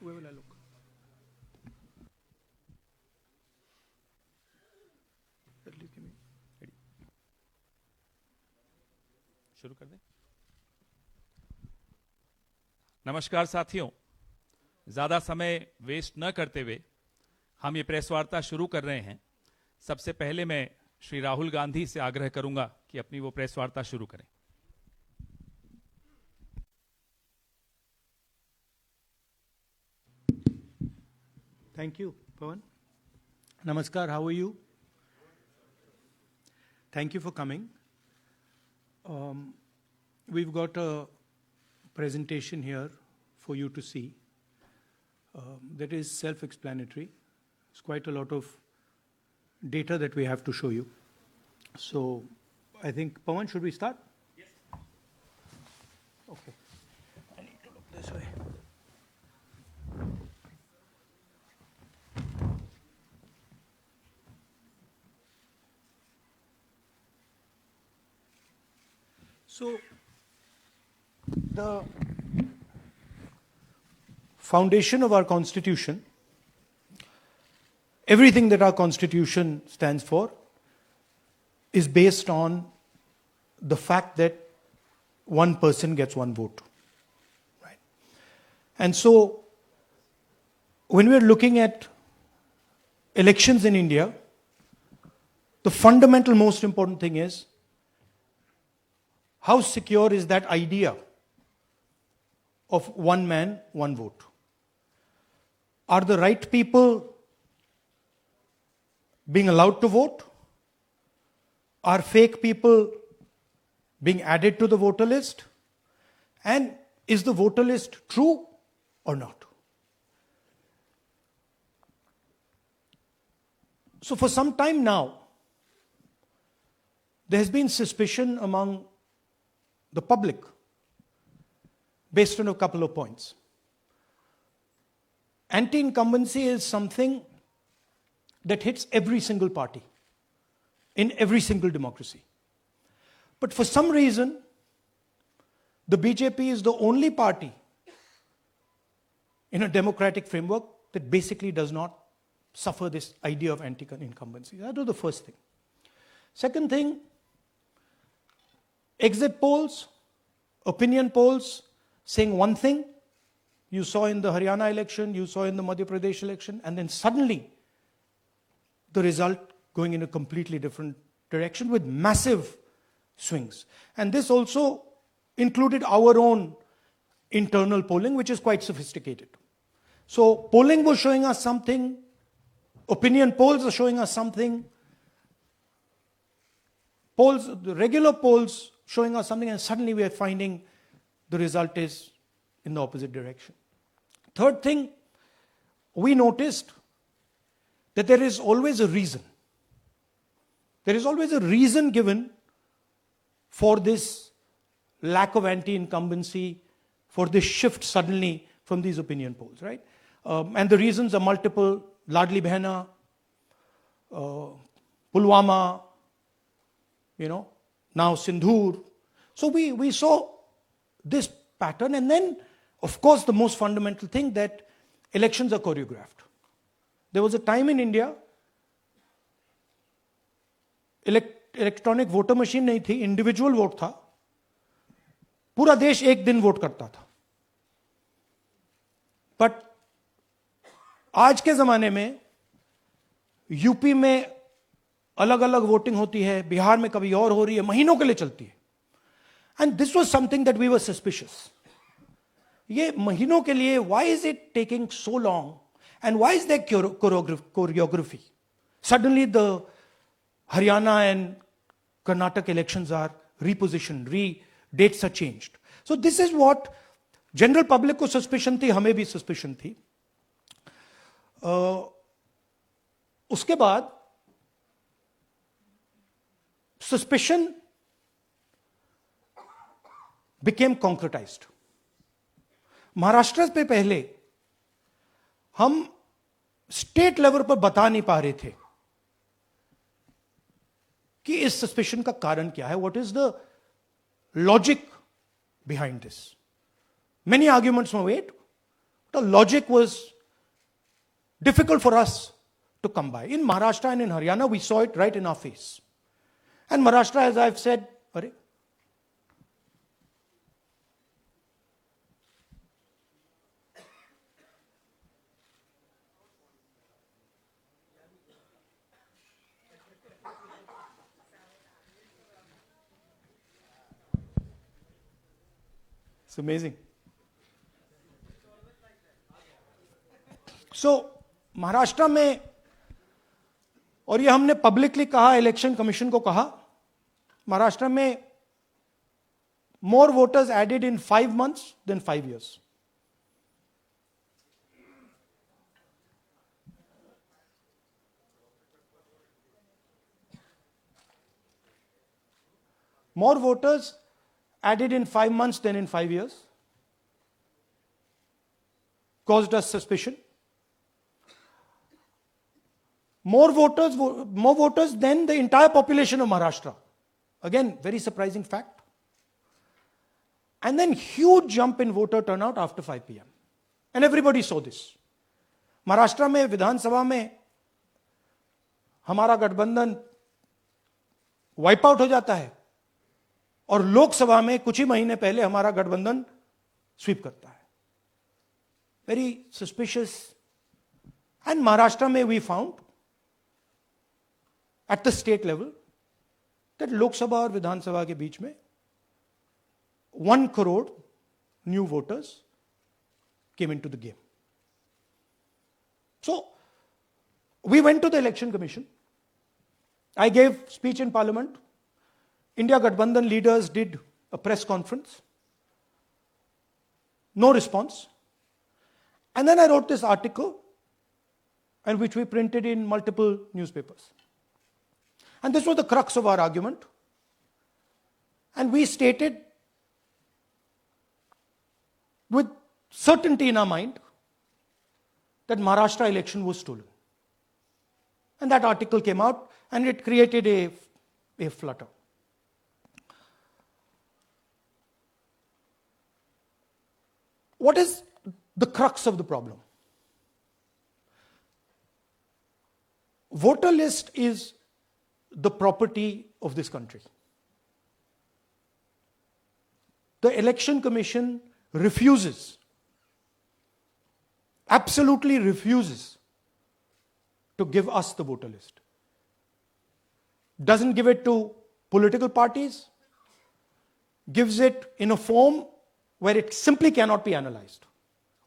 whoever I look. At least give me. शुरू कर दें। नमस्कार साथियों, ज्यादा समय वेस्ट न करते हुए हम ये प्रेस वार्ता शुरू कर रहे हैं। सबसे पहले मैं श्री राहुल गांधी से आग्रह करूंगा कि अपनी वो प्रेस वार्ता शुरू करें। Thank you, Pawan. Namaskar, how are you? Thank you for coming. We've got a presentation here for you to see. That is self-explanatory. It's quite a lot of data that we have to show you. So, I think, Pawan, should we start? Yes. Okay. I need to look this way. So, the foundation of our Constitution, everything that our Constitution stands for, is based on the fact that one person gets one vote. Right? And so, when we're looking at elections in India, the fundamental most important thing is how secure is that idea of one man, one vote? Are the right people being allowed to vote? Are fake people being added to the voter list? And is the voter list true or not? So for some time now, there has been suspicion among the public based on a couple of points. Anti-incumbency is something that hits every single party in every single democracy. But for some reason, the BJP is the only party in a democratic framework that basically does not suffer this idea of anti-incumbency. That was the first thing. Second thing, exit polls, opinion polls saying one thing, you saw in the Haryana election, you saw in the Madhya Pradesh election, and then suddenly the result going in a completely different direction with massive swings. And this also included our own internal polling, which is quite sophisticated. So polling was showing us something, opinion polls are showing us something, polls, the regular polls showing us something, and suddenly we are finding the result is in the opposite direction. Third thing, we noticed that there is always a reason. There is always a reason given for this lack of anti-incumbency, for this shift suddenly from these opinion polls, right? And the reasons are multiple: Ladli Behna, Pulwama, now Sindhur. So we saw this pattern, and then, of course, the most fundamental thing, that elections are choreographed. There was a time in India, electronic voter machine नहीं थी, individual vote था, पूरा देश एक दिन vote करता था. But आज के जमाने में यूपी में अलग अलग वोटिंग होती है, बिहार में कभी और हो रही है, महीनों के लिए चलती है. And this was something that we were suspicious. ये महीनों के लिए, why is it taking so long, and why is there choreography? Suddenly the Haryana and Karnataka elections are repositioned, dates are changed. So this is what general public को suspicion थी, हमें भी suspicion थी. उसके बाद suspicion became concretized. महाराष्ट्र पे पहले हम स्टेट लेवल पर बता नहीं पा रहे थे कि इस सस्पेशन का कारण क्या है, what is the logic behind this. Many arguments were made, the logic was difficult for us to come by. In Maharashtra and in Haryana, we saw it right in our face. And Maharashtra, as I've said, it's amazing. So, Maharashtra में, और ये हमने publicly कहा, election commission को कहा, महाराष्ट्र में more voters added in 5 months than 5 years. More voters added in 5 months than in 5 years. Caused us suspicion. More voters than the entire population of Maharashtra. Again, very surprising fact. And then huge jump in voter turnout after 5 p.m. And everybody saw this. Maharashtra में विधानसभा में हमारा गठबंधन wipe out हो जाता है और लोकसभा में कुछ ही महीने पहले हमारा गठबंधन स्वीप करता है. Very suspicious. एंड महाराष्ट्र में we found at the state level that Lok Sabha और विधानसभा के बीच में 1 crore new voters came into the game. So we went to the election commission. I gave speech in parliament. India Gathbandhan leaders did a press conference. No response. And then I wrote this article, and which we printed in multiple newspapers. And this was the crux of our argument. And we stated with certainty in our mind that Maharashtra election was stolen. And that article came out and it created a flutter. What is the crux of the problem? Voter list is the property of this country. The Election Commission refuses, absolutely refuses to give us the voter list. Doesn't give it to political parties, gives it in a form where it simply cannot be analyzed,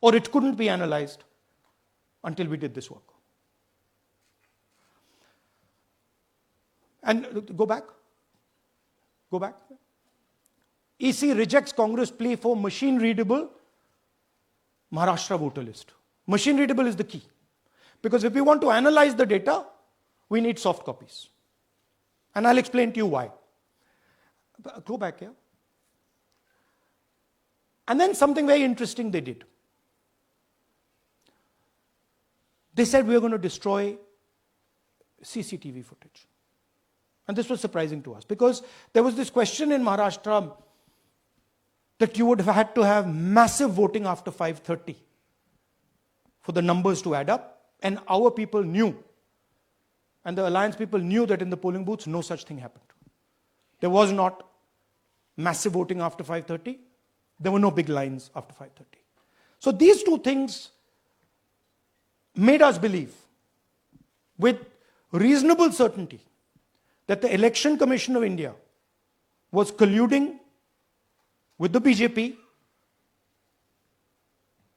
or it couldn't be analyzed until we did this work. And go back. EC rejects Congress plea for machine-readable Maharashtra voter list. Machine-readable is the key. Because if we want to analyze the data, we need soft copies. And I'll explain to you why. Go back here. And then something very interesting they did. They said we are going to destroy CCTV footage. And this was surprising to us because there was this question in Maharashtra that you would have had to have massive voting after 5:30 for the numbers to add up. And our people knew, and the alliance people knew that in the polling booths, no such thing happened. There was not massive voting after 5:30. There were no big lines after 5:30. So these two things made us believe with reasonable certainty that the Election Commission of India was colluding with the BJP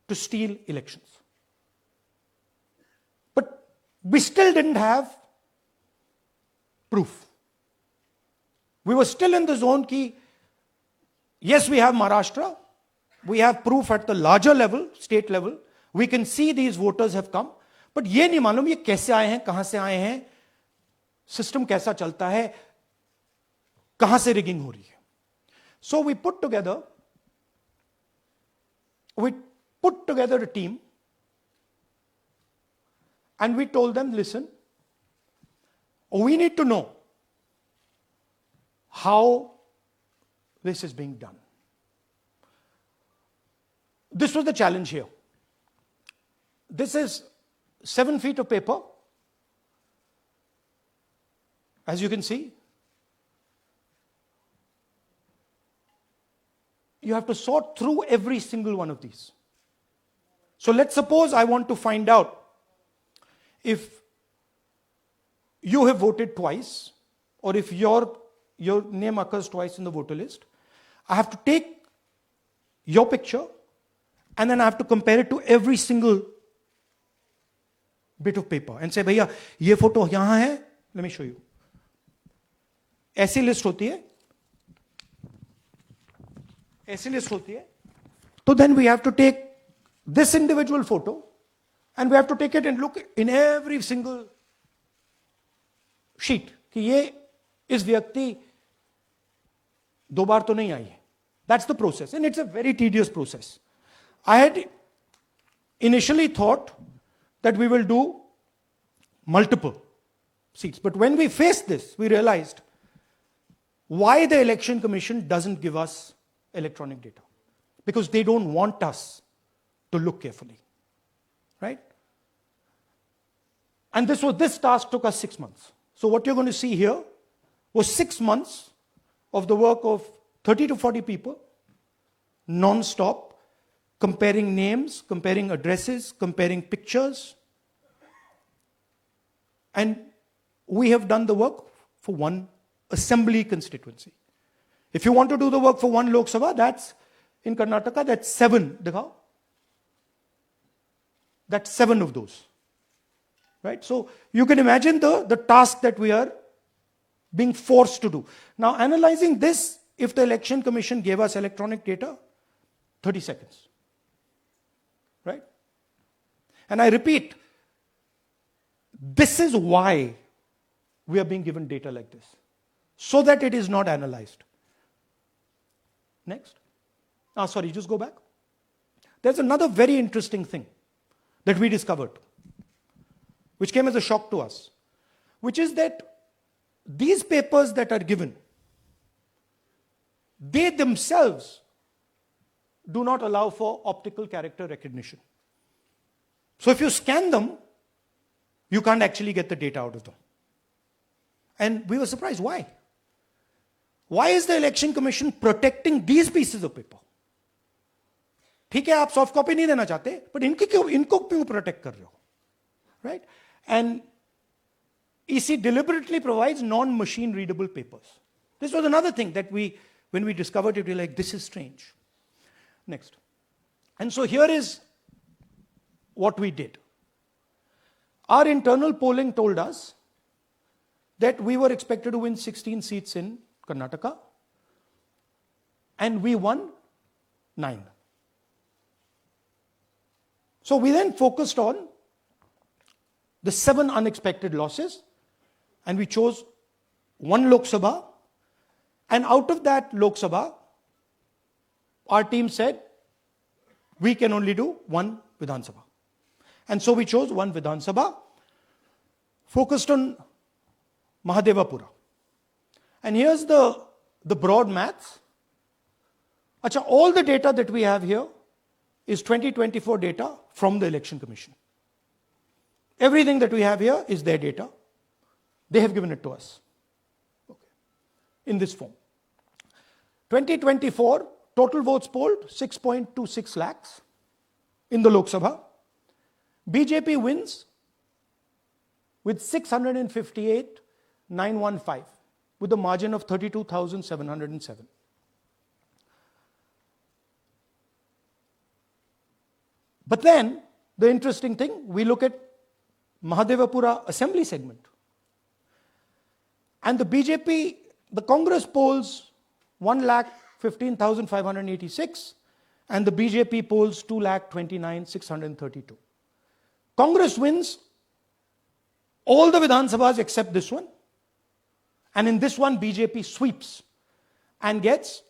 to steal elections. But we still didn't have proof. We were still in the zone ki, yes, we have Maharashtra, we have proof at the larger level, state level, we can see these voters have come, but ये नहीं मालूम ये कैसे आए हैं, कहां से आए हैं, सिस्टम कैसा चलता है, कहां से रिगिंग हो रही है. So we put together a team and we told them, listen, we need to know how this is being done. This was the challenge here. this is 7 feet of paper. As you can see, you have to sort through every single one of these. So let's suppose I want to find out if you have voted twice, or if your name occurs twice in the voter list. I have to take your picture and then I have to compare it to every single bit of paper and say, भैया ये photo यहां है, let me show you. ऐसी list होती है, ऐसी list होती है. So then we have to take this individual photo and we have to take it and look in every single sheet कि ये इस व्यक्ति दो बार तो नहीं आई है. That's the process, and it's a very tedious process. I had initially thought that we will do multiple seats, but when we faced this, we realized why the Election Commission doesn't give us electronic data. Because they don't want us to look carefully, right? And this task took us 6 months. So what you're going to see here was 6 months of the work of 30 to 40 people, non-stop, comparing names, comparing addresses, comparing pictures. And we have done the work for one assembly constituency. If you want to do the work for one Lok Sabha, that's in Karnataka, that's 7. Dikhao. That's 7 of those. Right? So you can imagine the task that we are being forced to do. Now, analyzing this, if the Election Commission gave us electronic data, 30 seconds. Right? And I repeat, this is why we are being given data like this, so that it is not analyzed. Next. Sorry, just go back. There's another very interesting thing that we discovered, which came as a shock to us, which is that these papers that are given, they themselves do not allow for optical character recognition. So if you scan them, you can't actually get the data out of them. And we were surprised. Why? Why is the Election Commission protecting these pieces of paper? ठीक है, आप soft copy नहीं देना चाहते, but इनको क्यों protect कर रहे हो? Right? And EC deliberately provides non-machine readable papers. This was another thing that when we discovered it, we were like, this is strange. Next. And so here is what we did. Our internal polling told us that we were expected to win 16 seats in Karnataka, and we won 9. So we then focused on the 7 unexpected losses, and we chose 1 Lok Sabha, and out of that Lok Sabha, our team said, we can only do 1 Vidhan Sabha. And so we chose 1 Vidhan Sabha, focused on Mahadevapura. And here's the broad maths. Achha, all the data that we have here is 2024 data from the Election Commission. Everything that we have here is their data. They have given it to us. Okay. In this form. 2024, total votes polled, 6.26 lakhs in the Lok Sabha. BJP wins with 658,915 with a margin of 32,707. But then, the interesting thing, we look at Mahadevapura assembly segment. And the BJP, the Congress polls 1,15,586 and the BJP polls 2,29,632. Congress wins all the Vidhan Sabhas except this one. And in this one, BJP sweeps and gets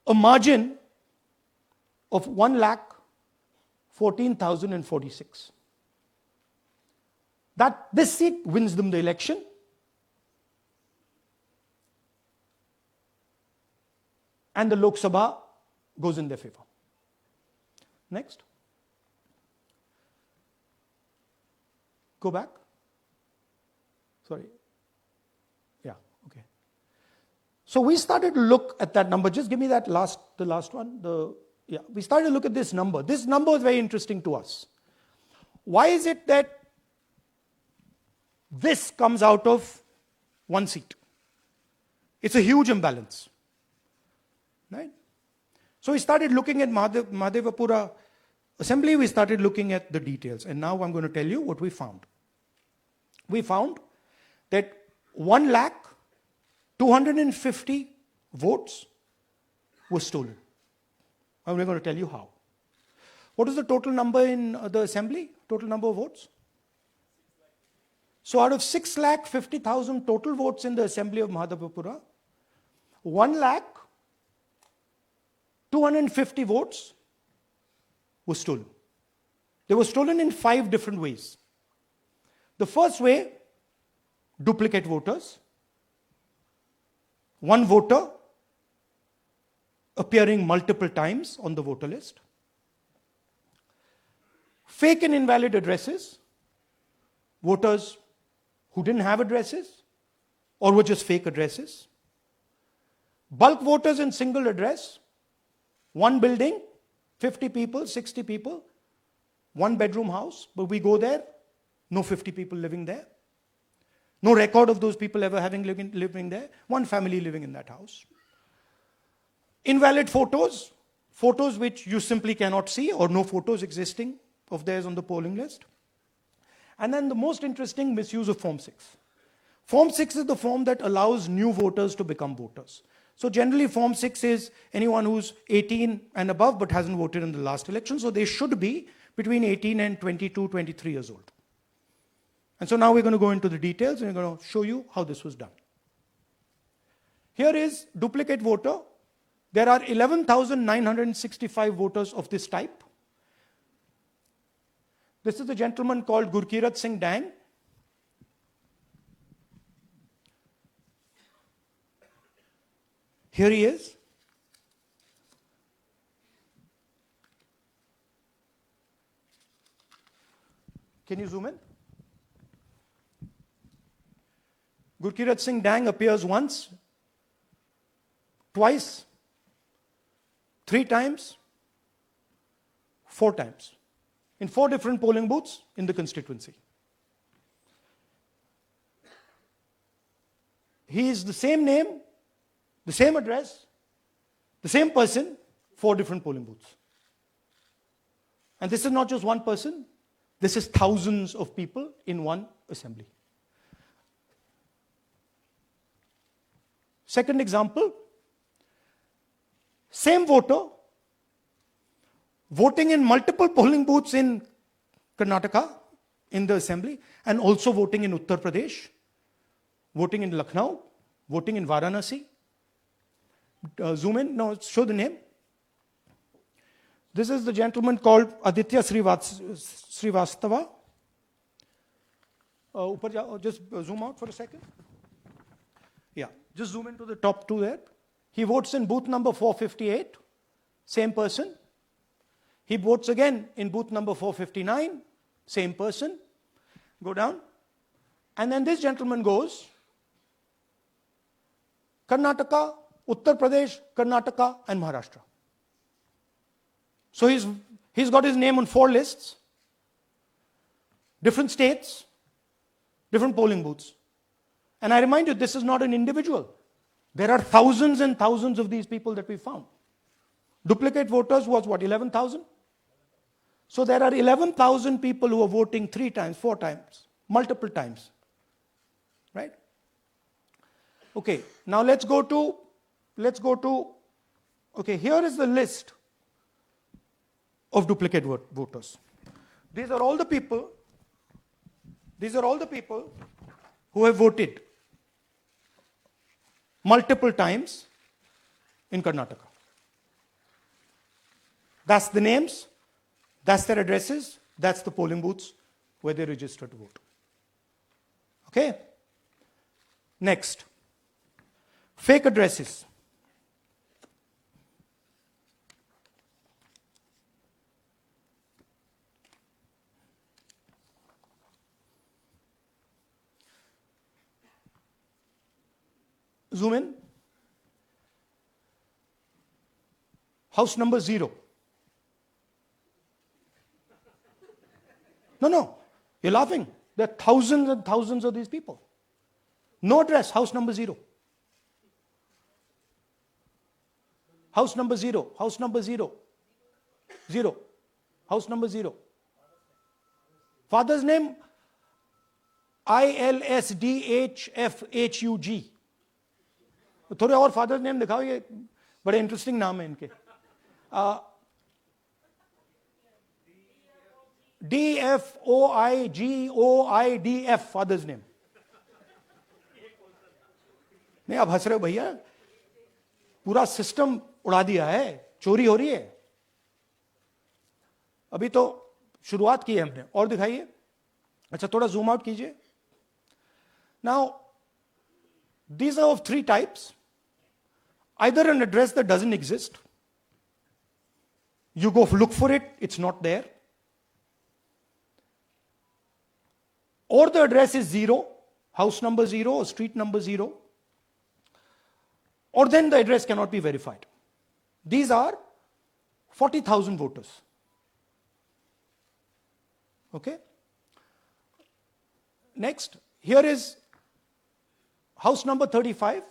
a margin of 1,14,046. This seat wins them the election. And the Lok Sabha goes in their favor. Next. Go back. Sorry. Yeah, okay. So we started to look at that number. Just give me the last one. We started to look at this number. This number is very interesting to us. Why is it that this comes out of one seat? It's a huge imbalance. Right? So we started looking at Mahadevapura Assembly, we started looking at the details. And now I'm going to tell you what we found. We found that 1,250,000 votes were stolen. I'm going to tell you how. What is the total number in the assembly? Total number of votes? So out of 6,50,000 total votes in the assembly of Mahadevapura, 1,250,000 votes were stolen. They were stolen in 5 different ways. The first way, duplicate voters. One voter appearing multiple times on the voter list. Fake and invalid addresses. Voters who didn't have addresses or were just fake addresses. Bulk voters in single address. One building, 50 people, 60 people, one bedroom house, but we go there, no 50 people living there. No record of those people ever having living there. One family living in that house. Invalid photos, photos which you simply cannot see or no photos existing of theirs on the polling list. And then the most interesting, misuse of Form 6. Form 6 is the form that allows new voters to become voters. So generally Form 6 is anyone who's 18 and above but hasn't voted in the last election. So they should be between 18 and 22, 23 years old. And so now we're going to go into the details and we're going to show you how this was done. Here is duplicate voter. There are 11,965 voters of this type. This is a gentleman called Gurkirat Singh Dang. Here he is. Can you zoom in? Gurkirat Singh Dang appears once, twice, 3 times, 4 times, in 4 different polling booths in the constituency. He is the same name, the same address, the same person, 4 different polling booths. And this is not just one person, this is thousands of people in one assembly. Second example, same voter voting in multiple polling booths in Karnataka in the assembly and also voting in Uttar Pradesh, voting in Lucknow, voting in Varanasi. Zoom in, no, show the name. This is the gentleman called Aditya Srivastava. Just zoom out for a second. Yeah, just zoom into the top 2 there. He votes in booth number 458, same person. He votes again in booth number 459, same person. Go down. And then this gentleman goes, Karnataka, Uttar Pradesh, Karnataka, and Maharashtra. So he's got his name on 4 lists, different states, different polling booths. And I remind you, this is not an individual. There are thousands and thousands of these people that we found. Duplicate voters was what, 11,000? So there are 11,000 people who are voting 3 times, 4 times, multiple times. Right? Okay, now let's go to, okay, here is the list of duplicate voters. These are all the people who have voted multiple times in Karnataka. That's the names, that's their addresses, that's the polling booths where they registered to vote. Okay? Next. Fake addresses. Zoom in. House number 0. No, you're laughing. There are thousands and thousands of these people. No address, house number 0. House number 0, house number 0. 0. House number 0. Father's name, ILSDHFHUG. थोड़े और father's name दिखाओ, ये बड़े interesting नाम है इनके. DFOIGOIDF father's name. नहीं, आप हंस रहे हो भैया, पूरा सिस्टम उड़ा दिया है, चोरी हो रही है. अभी तो शुरुआत की है हमने. और दिखाइए. अच्छा, थोड़ा जूम आउट कीजिए. Now these are of 3 types. Either an address that doesn't exist, you go look for it, it's not there, or the address is 0, house number 0 or street number 0, or then the address cannot be verified. These are 40,000 voters. Okay? Next, here is house number 35.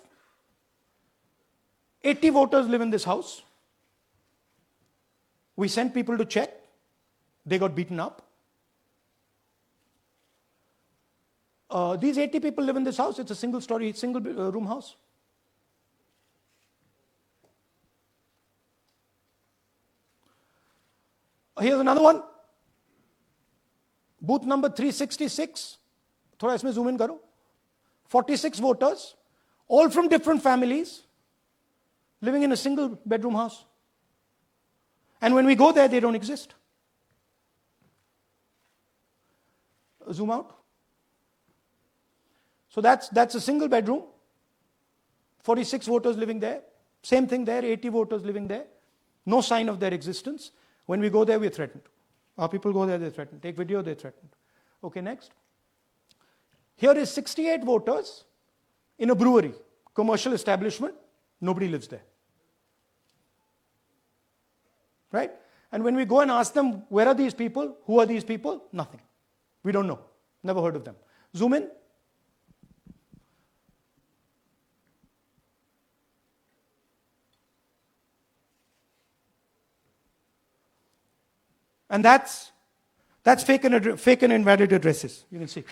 80 voters live in this house. We sent people to check. They got beaten up. These 80 people live in this house. It's a single story, single room house. Here's another one. Booth number 366. थोड़ा इसमें zoom in करो. 46 voters, all from different families, living in a single bedroom house. And when we go there, they don't exist. Zoom out. So that's a single bedroom. 46 voters living there. Same thing there, 80 voters living there. No sign of their existence. When we go there, we're threatened. Our people go there, they're threatened. Take video, they're threatened. Okay, next. Here is 68 voters in a brewery, commercial establishment. Nobody lives there. Right? And when we go and ask them, where are these people? Who are these people? Nothing. We don't know. Never heard of them. Zoom in. And that's fake and invalid addresses. You can see.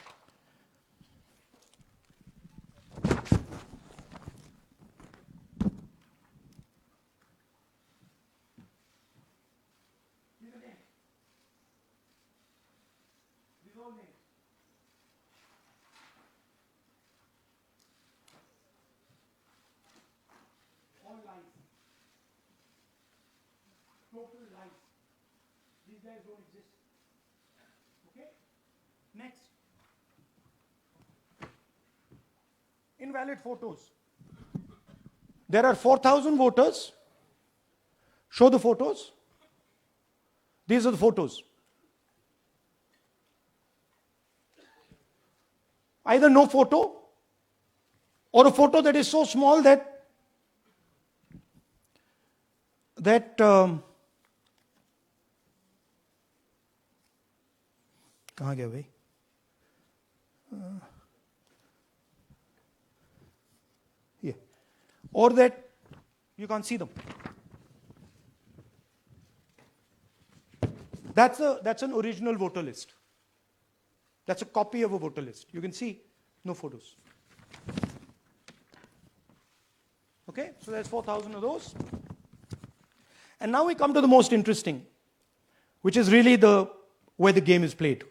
Total lies. These guys don't exist. Okay? Next. Invalid photos. There are 4,000 voters. Show the photos. These are the photos. Either no photo or a photo that is so small that कहाँ गया भाई? Yeah. Or that you can't see them. That's an original voter list. That's a copy of a voter list. You can see no photos. Okay, so there's 4,000 of those. And now we come to the most interesting, which is really where the game is played.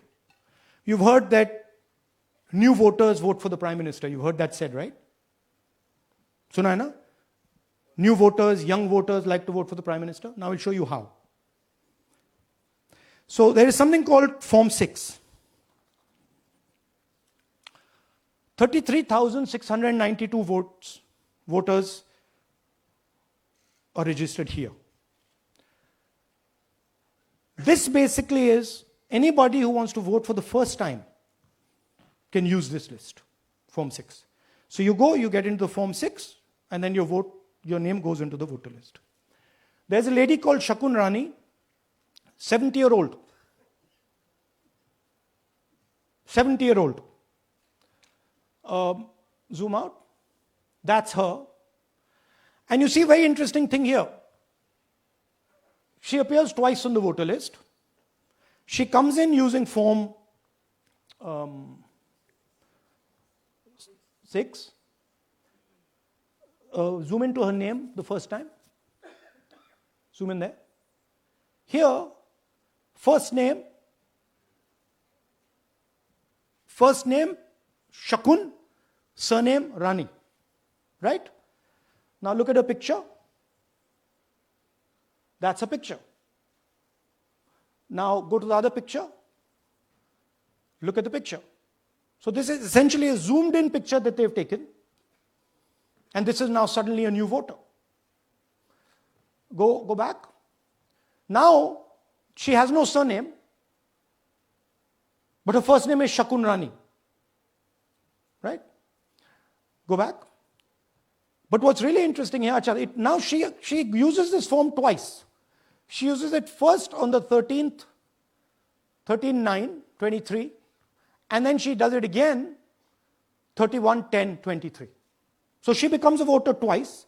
You've heard that new voters vote for the Prime Minister. You've heard that said, right? Suna hai na? New voters, young voters like to vote for the Prime Minister. Now I'll show you how. So there is something called Form 6. 33,692 voters are registered here. This basically is anybody who wants to vote for the first time can use this list, Form 6. So you go, you get into the Form 6, and then your name goes into the voter list. There's a lady called Shakun Rani, 70-year-old. 70-year-old. Zoom out. That's her. And you see a very interesting thing here. She appears twice on the voter list. She comes in using Form 6. Zoom into her name the first time. Zoom in there. Here, first name Shakun, surname Rani. Right? Now look at her picture. That's a picture. Now go to the other picture. Look at the picture. So this is essentially a zoomed in picture that they've taken. And this is now suddenly a new voter. Go back. Now she has no surname, but her first name is Shakun Rani. Right? Go back. But what's really interesting here, now she uses this form twice. She uses it first on the 13/9/23, and then she does it again 31/10/23. So she becomes a voter twice,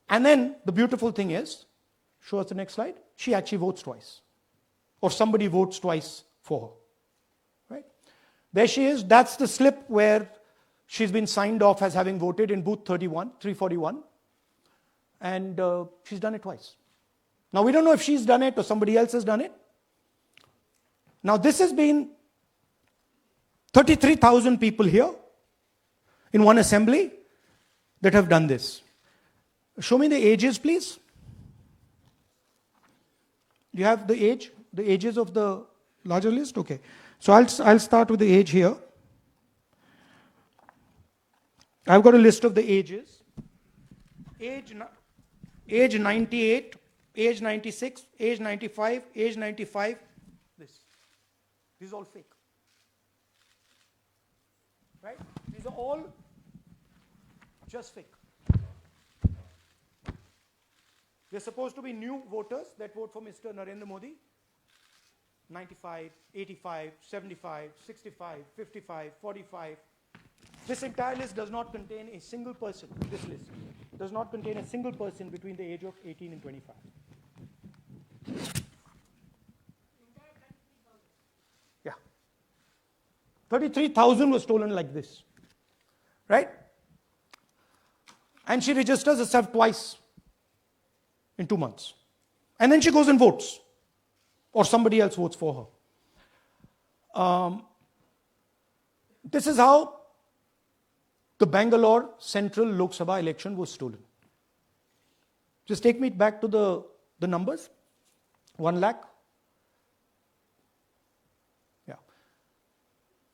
and then the beautiful thing is, show us the next slide, she actually votes twice. Or somebody votes twice for her. Right? There she is, that's the slip where she's been signed off as having voted in booth 341, and she's done it twice. Now we don't know if she's done it or somebody else has done it. Now this has been 33,000 people here in one assembly that have done this. Show me the ages, please. Do you have the ages of the larger list? Okay. So I'll start with the age here. I've got a list of the ages. Age 98, age 96, age 95, age 95. This is all fake. Right? These are all just fake. They're supposed to be new voters that vote for Mr. Narendra Modi. 95, 85, 75, 65, 55, 45. This entire list does not contain a single person. This list does not contain a single person between the age of 18 and 25. Yeah. 33,000 was stolen like this. Right? And she registers herself twice in 2 months. And then she goes and votes. Or somebody else votes for her. This is how the Bangalore Central Lok Sabha election was stolen. Just take me back to the numbers. 1 lakh. Yeah.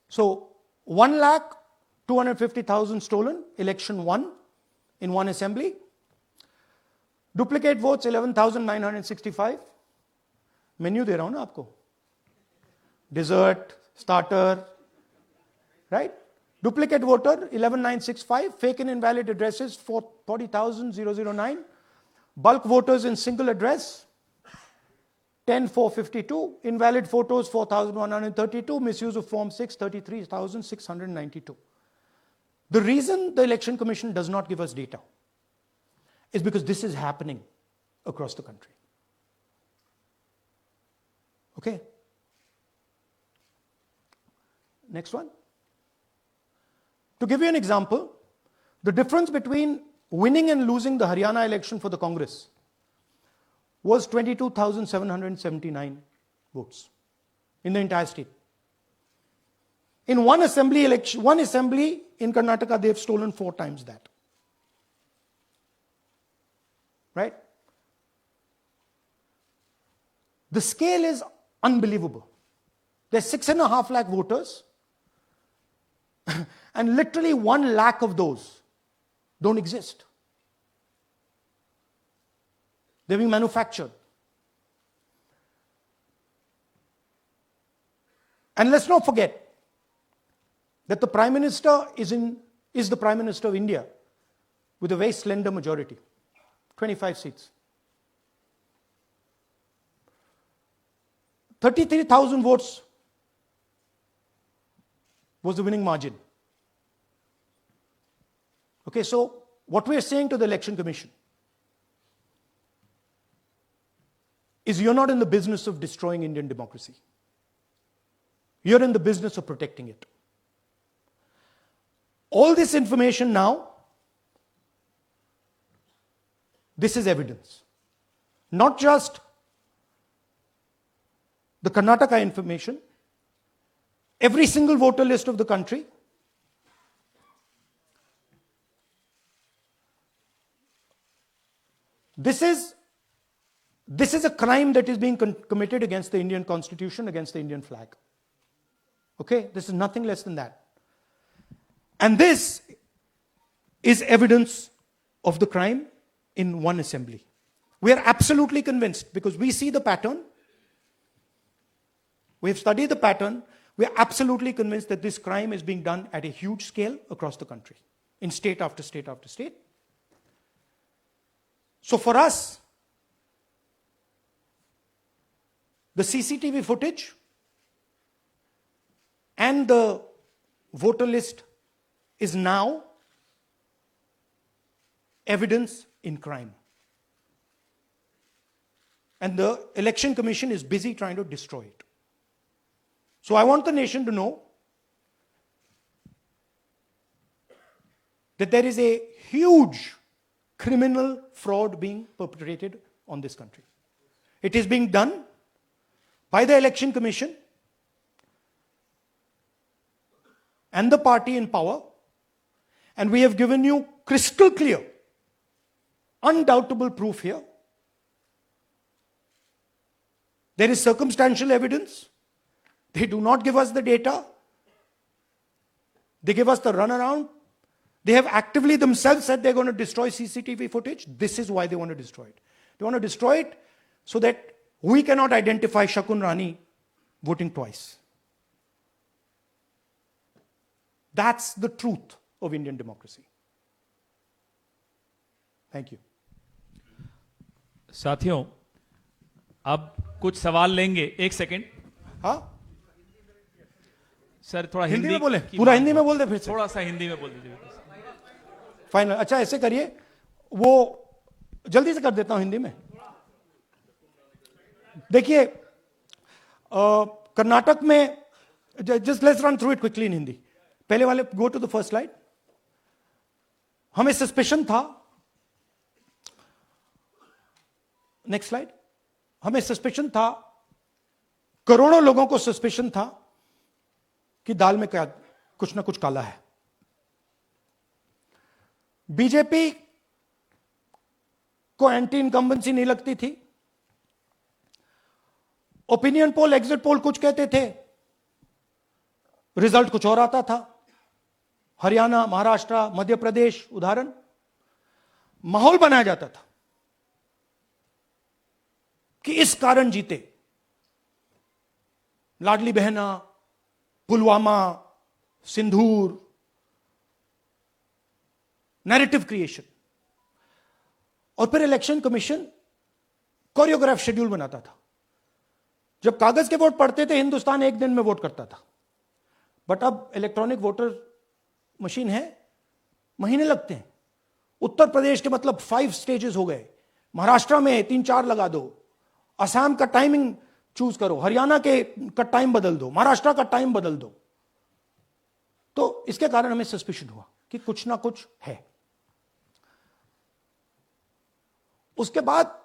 So 1,250,000 stolen, election won in one assembly. Duplicate votes 11,965. Menu दे रहा हूं ना आपको. Dessert, starter, right? Duplicate voter 11,965. Fake and invalid addresses 40,009. Bulk voters in single address 10,452. Invalid photos 4,132. Misuse of Form 6 33,692. The reason the Election Commission does not give us data is because this is happening across the country. Okay. Next one. To give you an example, the difference between winning and losing the Haryana election for the Congress was 22,779 votes in the entire state. In one assembly in Karnataka, they've stolen 4 times that. Right? The scale is unbelievable. There's 6.5 lakh voters, and literally 1 lakh of those don't exist. They're being manufactured. And let's not forget that the Prime Minister is in is the Prime Minister of India with a very slender majority, 25 seats. 33,000 votes was the winning margin. Okay, so what we are saying to the Election Commission is you're not in the business of destroying Indian democracy. You're in the business of protecting it. All this information now, this is evidence. Not just the Karnataka information, every single voter list of the country, this is a crime that is being committed against the Indian Constitution, against the Indian flag. Okay, this is nothing less than that. And this is evidence of the crime in one assembly. We are absolutely convinced because we see the pattern. We have studied the pattern. We are absolutely convinced that this crime is being done at a huge scale across the country, in state after state after state. So for us, the CCTV footage and the voter list is now evidence in crime. And the Election Commission is busy trying to destroy it. So I want the nation to know that there is a huge criminal fraud being perpetrated on this country. It is being done by the Election Commission and the party in power, and we have given you crystal clear, undoubtable proof here. There is circumstantial evidence. They do not give us the data. They give us the runaround. They have actively themselves said they're going to destroy CCTV footage. This is why they want to destroy it. They want to destroy it so that we cannot identify Shakun Rani voting twice. That's the truth of Indian democracy. Thank you. साथियों, अब कुछ सवाल लेंगे. एक second. हाँ, sir थोड़ा हिंदी में बोले, पूरा हिंदी में बोल दे फिर से. थोड़ा सा हिंदी में बोल दीजिए. फाइनल. अच्छा ऐसे करिए, वो जल्दी से कर देता हूं हिंदी में. देखिए, कर्नाटक में, just let's run through it quickly in Hindi. पहले वाले, go to the first slide. हमें सस्पेशन था, नेक्स्ट स्लाइड. हमें सस्पेशन था, करोड़ों लोगों को सस्पेशन था कि दाल में क्या कुछ ना कुछ काला है. बीजेपी को एंटी इनकम्बेंसी नहीं लगती थी. ओपिनियन पोल, एग्जिट पोल कुछ कहते थे, रिजल्ट कुछ और आता था. हरियाणा, महाराष्ट्र, मध्य प्रदेश उदाहरण, माहौल बनाया जाता था कि इस कारण जीते. लाडली बहना, पुलवामा, सिंदूर, नैरेटिव क्रिएशन. और फिर इलेक्शन कमीशन कोरियोग्राफ शेड्यूल बनाता था. जब कागज के वोट पड़ते थे, हिंदुस्तान एक दिन में वोट करता था. बट अब इलेक्ट्रॉनिक वोटर मशीन है, महीने लगते हैं. उत्तर प्रदेश के मतलब 5 स्टेजेस हो गए. महाराष्ट्र में 3-4 लगा दो. असम का टाइमिंग चूज करो, हरियाणा के का टाइम बदल दो, महाराष्ट्र का टाइम बदल दो. तो इसके कारण हमें सस्पिशन हुआ कि कुछ ना कुछ है. उसके बाद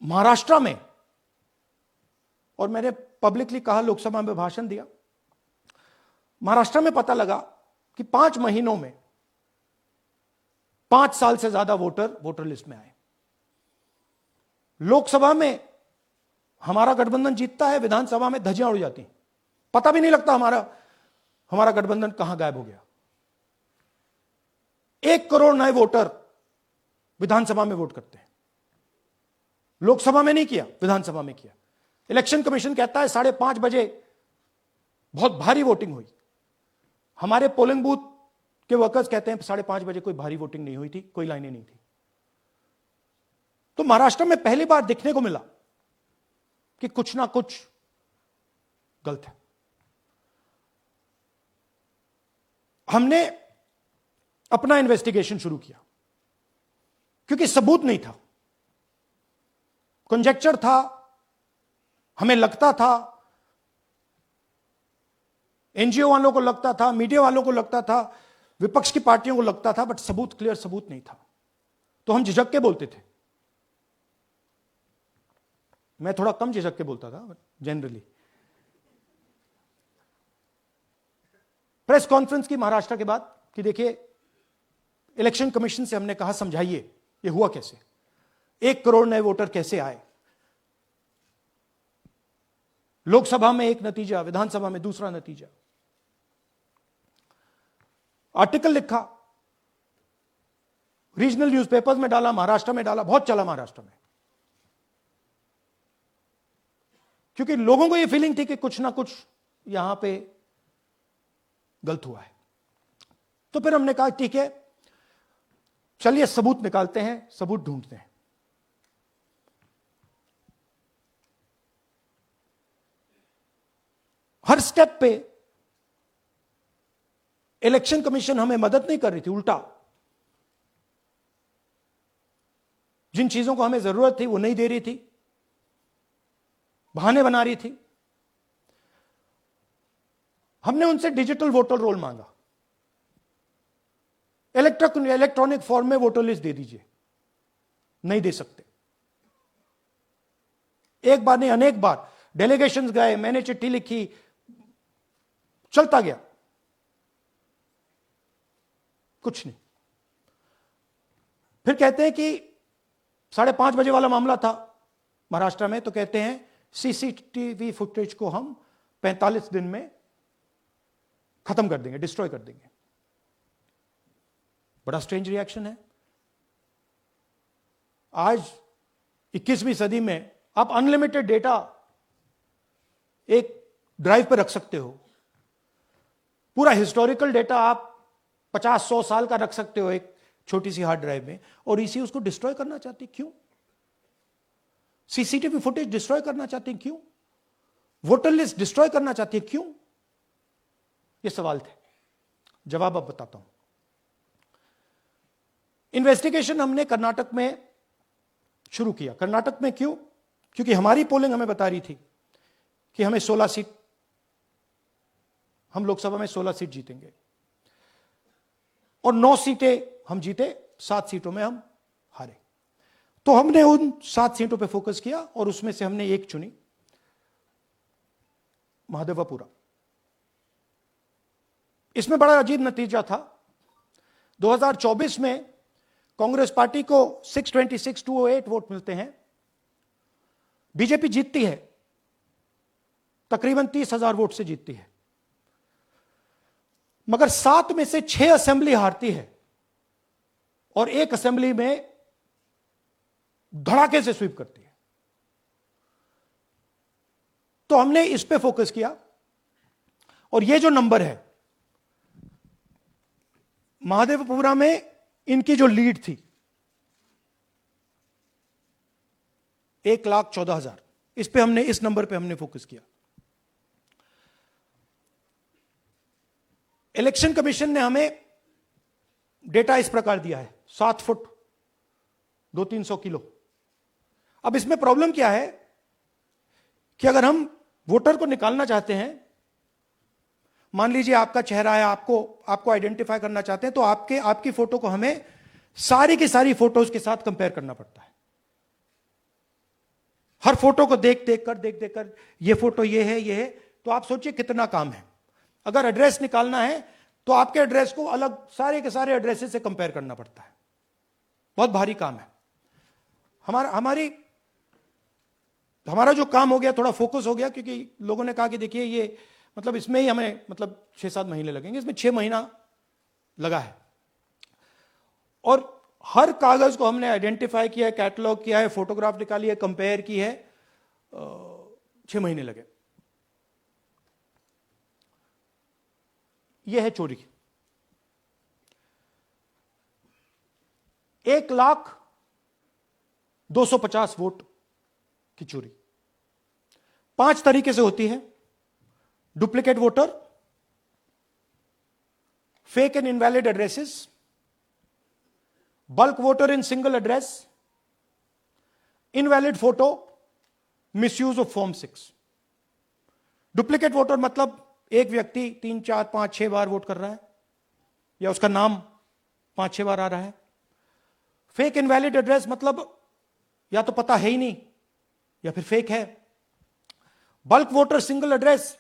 महाराष्ट्र में, और मैंने पब्लिकली कहा, लोकसभा में भाषण दिया, महाराष्ट्र में पता लगा कि 5 महीनों में 5 साल से ज्यादा वोटर लिस्ट में आए. लोकसभा में हमारा गठबंधन जीतता है, विधानसभा में धज्जियां उड़ जाती हैं. पता भी नहीं लगता हमारा गठबंधन कहां गायब हो गया. 1 करोड़ नए वोटर विधानसभा में वोट करते हैं. लोकसभा में नहीं किया, विधानसभा में किया. इलेक्शन कमीशन कहता है 5:30 बजे बहुत भारी वोटिंग हुई. हमारे पोलिंग बूथ के वर्कर्स कहते हैं 5:30 बजे कोई भारी वोटिंग नहीं हुई थी, कोई लाइनें नहीं थी। तो महाराष्ट्र में पहली बार देखने को मिला कि कुछ ना कुछ गलत है। हमने अपना इन्वेस्टिगेशन शुरू किया क्योंकि सबूत नहीं था, कंजेक्चर था, हमें लगता था, एनजीओ वालों को लगता था, मीडिया वालों को लगता था, विपक्ष की पार्टियों को लगता था, बट सबूत, क्लियर सबूत नहीं था। तो हम झिझक के बोलते थे। मैं थोड़ा कम झिझक के बोलता था जनरली। प्रेस कॉन्फ्रेंस की महाराष्ट्र के बाद कि देखिए, इलेक्शन कमीशन से हमने कहा समझाइए ये हुआ कैसे, 1 करोड़ नए वोटर कैसे आए, लोकसभा में एक नतीजा, विधानसभा में दूसरा नतीजा। आर्टिकल लिखा, रीजनल न्यूज़पेपर्स में डाला, महाराष्ट्र में डाला, बहुत चला महाराष्ट्र में, क्योंकि लोगों को यह फीलिंग थी कि कुछ ना कुछ यहां पे गलत हुआ है। तो फिर हमने कहा ठीक है, चलिए सबूत निकालते हैं, सबूत ढूंढते हैं। हर स्टेप पे इलेक्शन कमीशन हमें मदद नहीं कर रही थी, उल्टा जिन चीजों को हमें जरूरत थी वो नहीं दे रही थी, बहाने बना रही थी। हमने उनसे डिजिटल वोटर रोल मांगा, इलेक्ट्रॉनिक फॉर्म में वोटर लिस्ट दे दीजिए, नहीं दे सकते। एक बार नहीं, अनेक बार डेलीगेशंस गए, मैंने चिट्ठी लिखी, चलता गया, कुछ नहीं। फिर कहते हैं कि 5:30 बजे वाला मामला था महाराष्ट्र में, तो कहते हैं सीसीटीवी फुटेज को हम 45 दिन में खत्म कर देंगे, डिस्ट्रॉय कर देंगे। बड़ा स्ट्रेंज रिएक्शन है। आज 21वीं सदी में आप अनलिमिटेड डेटा एक ड्राइव पर रख सकते हो, पूरा हिस्टोरिकल डेटा आप 50-100 साल का रख सकते हो एक छोटी सी हार्ड ड्राइव में, और इसी उसको डिस्ट्रॉय करना चाहते हैं, क्यों? सीसीटीवी फुटेज डिस्ट्रॉय करना चाहते हैं, क्यों? वोटर लिस्ट डिस्ट्रॉय करना चाहते हैं, क्यों? ये सवाल थे, जवाब अब बताता हूं। इन्वेस्टिगेशन हमने कर्नाटक में शुरू किया। कर्नाटक में क्यों? क्योंकि हमारी पोलिंग हमें बता रही थी कि हमें 16 सीट, हम लोकसभा में 16 सीट जीतेंगे और 9 सीटें हम जीते, 7 सीटों में हम हारे। तो हमने उन 7 सीटों पे फोकस किया और उसमें से हमने एक चुनी, महादेवपुरा। इसमें बड़ा अजीब नतीजा था। 2024 में कांग्रेस पार्टी को 626-208 वोट मिलते हैं, बीजेपी जीतती है, तकरीबन 30,000 वोट से जीतती है, मगर 7 में से 6 असेंबली हारती है और एक असेंबली में धड़ाके से स्वीप करती है। तो हमने इस पे फोकस किया और ये जो नंबर है, महादेवपुरा में इनकी जो लीड थी 1,14,000, इस पे हमने, इस नंबर पे हमने फोकस किया। इलेक्शन कमीशन ने हमें डेटा इस प्रकार दिया है, 7 फुट 200-300 किलो। अब इसमें प्रॉब्लम क्या है कि अगर हम वोटर को निकालना चाहते हैं, मान लीजिए आपका चेहरा है, आपको आइडेंटिफाई करना चाहते हैं, तो आपकी फोटो को हमें सारी की सारी फोटोज के साथ कंपेयर करना पड़ता है। हर फोटो को देख देख कर ये फोटो ये है, तो आप सोचिए कितना काम है। अगर एड्रेस निकालना है तो आपके एड्रेस को अलग सारे के सारे एड्रेसेस से कंपेयर करना पड़ता है, बहुत भारी काम है। हमारा जो काम हो गया, थोड़ा फोकस हो गया, क्योंकि लोगों ने कहा कि देखिए ये मतलब इसमें ही हमें मतलब 6-7 महीने लगेंगे, इसमें 6 महीना लगा है। और हर कागज को हमने आइडेंटिफाई किया है, कैटलॉग किया है, फोटोग्राफ निकाली है, कंपेयर की है, 6 महीने लगे। यह है चोरी। 1,250,000 वोट की चोरी 5 तरीके से होती है। Duplicate voter, fake and invalid addresses, bulk voter in single address, invalid photo, misuse of form 6। Duplicate voter मतलब एक व्यक्ति 3, 4, 5, 6 बार वोट कर रहा है या उसका नाम 5-6 बार आ रहा है। फेक इनवैलिड एड्रेस मतलब या तो पता है ही नहीं या फिर फेक है। बल्क वोटर सिंगल एड्रेस,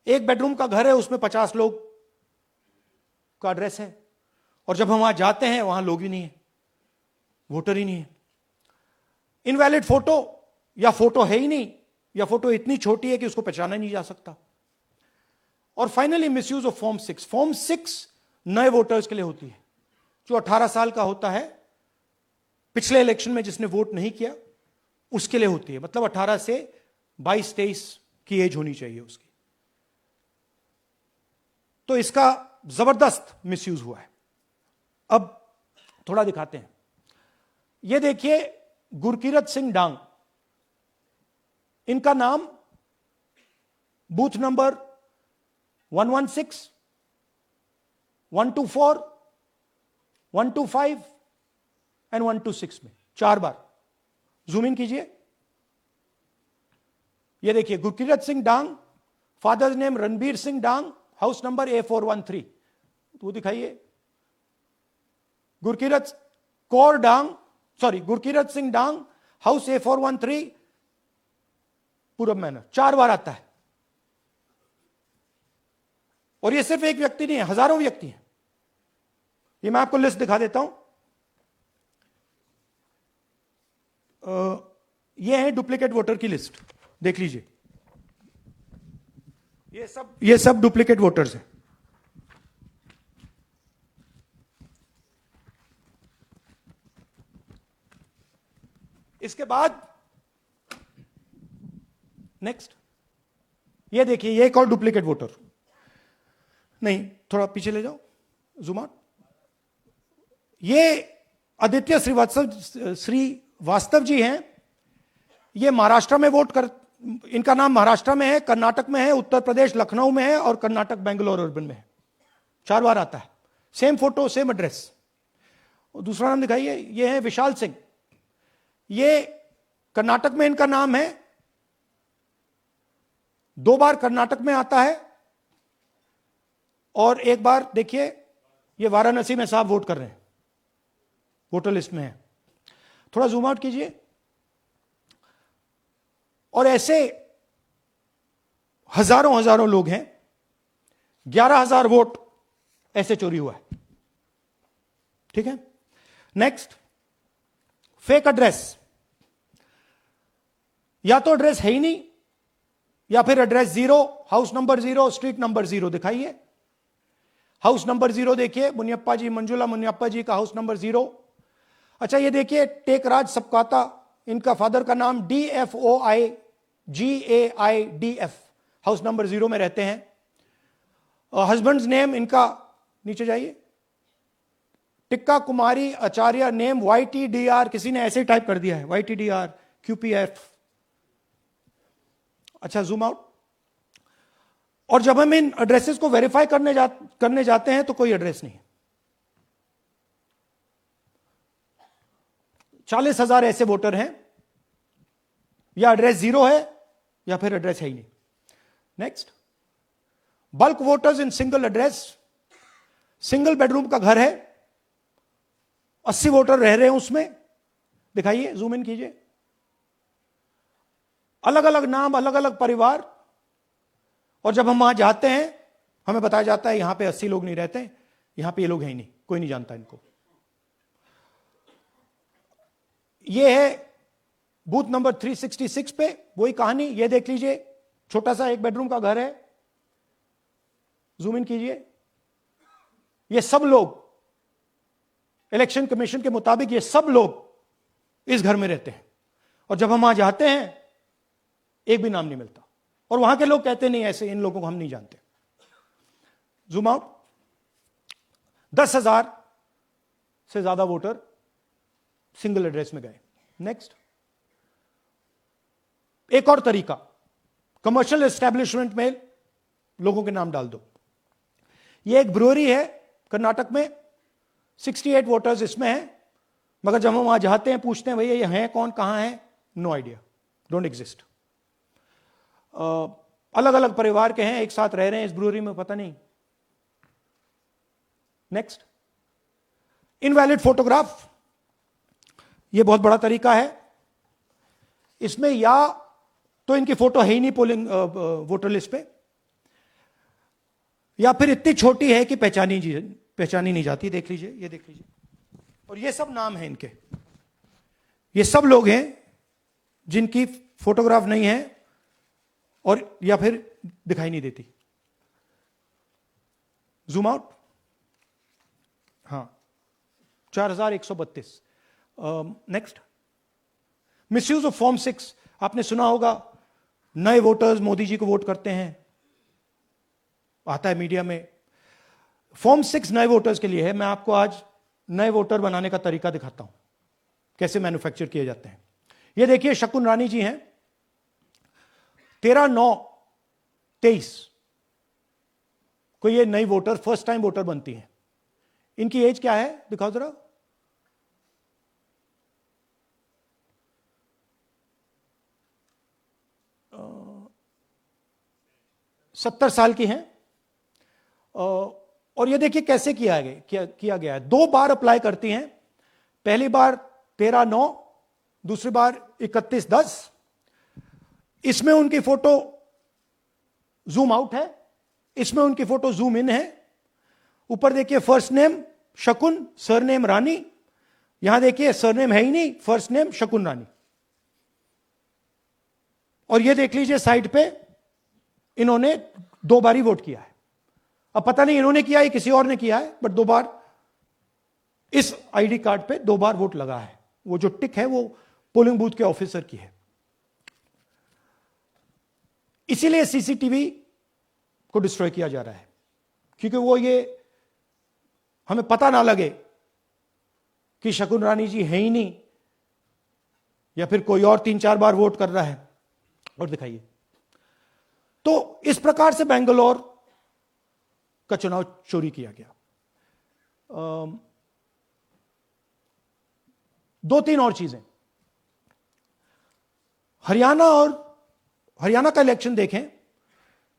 एक बेडरूम का घर है, उसमें 50 लोग का एड्रेस है और जब हम वहां जाते हैं वहां लोग ही नहीं है, वोटर ही नहीं है। इनवैलिड फोटो, या फोटो है ही नहीं या फोटो इतनी छोटी है कि उसको पहचाना नहीं जा सकता। और finally misuse of form 6। Form 6 नए वोटर्स के लिए होती है, जो 18 साल का होता है, पिछले इलेक्शन में जिसने वोट नहीं किया उसके लिए होती है। मतलब 18 से 22-23 की एज होनी चाहिए उसकी। तो इसका जबरदस्त मिसयूज हुआ है। अब थोड़ा दिखाते हैं। यह देखिए गुरकीरत सिंह डांग, इनका नाम बूथ नंबर 116, 124, 125 एंड 126 में 4 बार। जूम इन कीजिए। यह देखिए गुरकीरत सिंह डांग, फादर्स नेम रणबीर सिंह डांग, हाउस नंबर A413। तो दिखाइए गुरकीरत कौर डांग, सॉरी गुरकीरत सिंह डांग, हाउस A413, पूरब मैनर। 4 बार आता है। और ये सिर्फ एक व्यक्ति नहीं है, हजारों व्यक्ति हैं। ये मैं आपको लिस्ट दिखा देता हूं। ये है डुप्लीकेट वोटर की लिस्ट, देख लीजिए। ये सब डुप्लीकेट वोटर्स हैं। इसके बाद नेक्स्ट, ये देखिए, ये एक और डुप्लीकेट वोटर। नहीं, थोड़ा पीछे ले जाओ, जूम आउट। ये आदित्य श्रीवास्तव जी हैं। ये महाराष्ट्र में वोट कर, इनका नाम महाराष्ट्र में है, कर्नाटक में है, उत्तर प्रदेश लखनऊ में है और कर्नाटक बेंगलोर अर्बन में है। 4 बार आता है। Same photo, same address. दूसरा नाम दिखाइए। ये है विशाल सिंह। ये कर्नाटक में इनका नाम है, 2 बार कर्नाटक में आता है और 1 बार देखिए ये वाराणसी में साहब वोट कर रहे हैं, वोटर लिस्ट में है। थोड़ा जूम आउट कीजिए। और ऐसे हजारों लोग हैं। 11,000 वोट ऐसे चोरी हुआ है। ठीक है। Next, fake address. या तो एड्रेस है ही नहीं या फिर address 0, house number 0, street number 0। दिखाइए हाउस नंबर 0, देखिए मुनियप्पा जी, मंजुला मुनियप्पा जी का हाउस नंबर 0। अच्छा, ये देखिए टेकराज सबकाता, इनका फादर का नाम DFOIGAIDF, हाउस नंबर 0 में रहते हैं। हस्बैंड्स नेम इनका, नीचे जाइए, टिक्का कुमारी आचार्य, नेम YTDR, किसी ने ऐसे ही टाइप कर दिया है, YTDR QPF। अच्छा, जूम आउट। और जब हम इन एड्रेसेस को वेरीफाई करने जाते हैं तो कोई एड्रेस नहीं है। 40,000 ऐसे वोटर हैं, या एड्रेस 0 है या फिर एड्रेस है ही नहीं। Next, bulk voters in single address. Single bedroom का घर है, 80 वोटर रह रहे हैं उसमें। दिखाइए, जूम इन कीजिए। अलग अलग नाम, अलग अलग परिवार। और जब हम वहां जाते हैं हमें बताया जाता है यहां पे 80 लोग नहीं रहते, यहां पे ये लोग हैं ही नहीं, कोई नहीं जानता इनको। ये है बूथ नंबर 366 पे वही कहानी। ये देख लीजिए, छोटा सा 1 बेडरूम का घर है। जूम इन कीजिए। ये सब लोग इलेक्शन कमीशन के मुताबिक, ये सब लोग इस घर में रहते हैं। और जब हम वहां जाते हैं एक भी नाम नहीं मिलता। और वहां के लोग कहते नहीं, ऐसे इन लोगों को हम नहीं जानते। Zoom out. 10,000 से ज्यादा वोटर सिंगल एड्रेस में गए। नेक्स्ट, एक और तरीका, कमर्शियल एस्टेब्लिशमेंट में लोगों के नाम डाल दो। ये एक ब्रूअरी है कर्नाटक में, 68 वोटर्स इसमें हैं, मगर जब हम वहां जाते हैं पूछते हैं भैया ये हैं कौन, कहां है, नो आइडिया, डोंट एग्जिस्ट। अलग अलग परिवार के हैं, एक साथ रह रहे हैं इस ब्रूअरी में, पता नहीं। नेक्स्ट, इनवैलिड फोटोग्राफ, ये बहुत बड़ा तरीका है। इसमें या तो इनकी फोटो है ही नहीं पोलिंग वोटर लिस्ट पे, या फिर इतनी छोटी है कि पहचानी नहीं जाती। देख लीजिए, ये देख लीजिए, और ये सब नाम है इनके, ये सब लोग हैं जिनकी फोटोग्राफ नहीं है और या फिर दिखाई नहीं देती। जूम आउट, हाँ, 4132। नेक्स्ट, मिसयूज ऑफ फॉर्म 6, आपने सुना होगा, नए वोटर्स मोदी जी को वोट करते हैं, आता है मीडिया में। फॉर्म 6 नए वोटर्स के लिए है। मैं आपको आज नए वोटर बनाने का तरीका दिखाता हूं, कैसे मैन्युफैक्चर किए जाते हैं। ये देखिए, शकुन रानी जी हैं, 13/9/23 को ये नई वोटर, फर्स्ट टाइम वोटर बनती हैं। इनकी एज क्या है, दिखाओ जरा। 70 साल की हैं। और ये देखिए कैसे किया गया है। 2 बार अप्लाई करती हैं, पहली बार 13/9, दूसरी बार 31/10। इसमें उनकी फोटो जूम आउट है, इसमें उनकी फोटो जूम इन है। ऊपर देखिए फर्स्ट नेम शकुन, सरनेम रानी। यहां देखिए सरनेम है ही नहीं, फर्स्ट नेम शकुन रानी। और ये देख लीजिए साइड पे, इन्होंने 2 बार ही वोट किया है। अब पता नहीं इन्होंने किया है किसी और ने किया है, बट 2 बार इस आईडी कार्ड पे 2 बार वोट लगा है। वो जो टिक है वो पोलिंग बूथ के ऑफिसर की है। इसीलिए सीसीटीवी को डिस्ट्रॉय किया जा रहा है, क्योंकि वो ये हमें पता ना लगे कि शकुन रानी जी है ही नहीं, या फिर कोई और 3-4 बार वोट कर रहा है। और दिखाइए, तो इस प्रकार से बेंगलोर का चुनाव चोरी किया गया। 2-3 और चीजें, हरियाणा का इलेक्शन देखें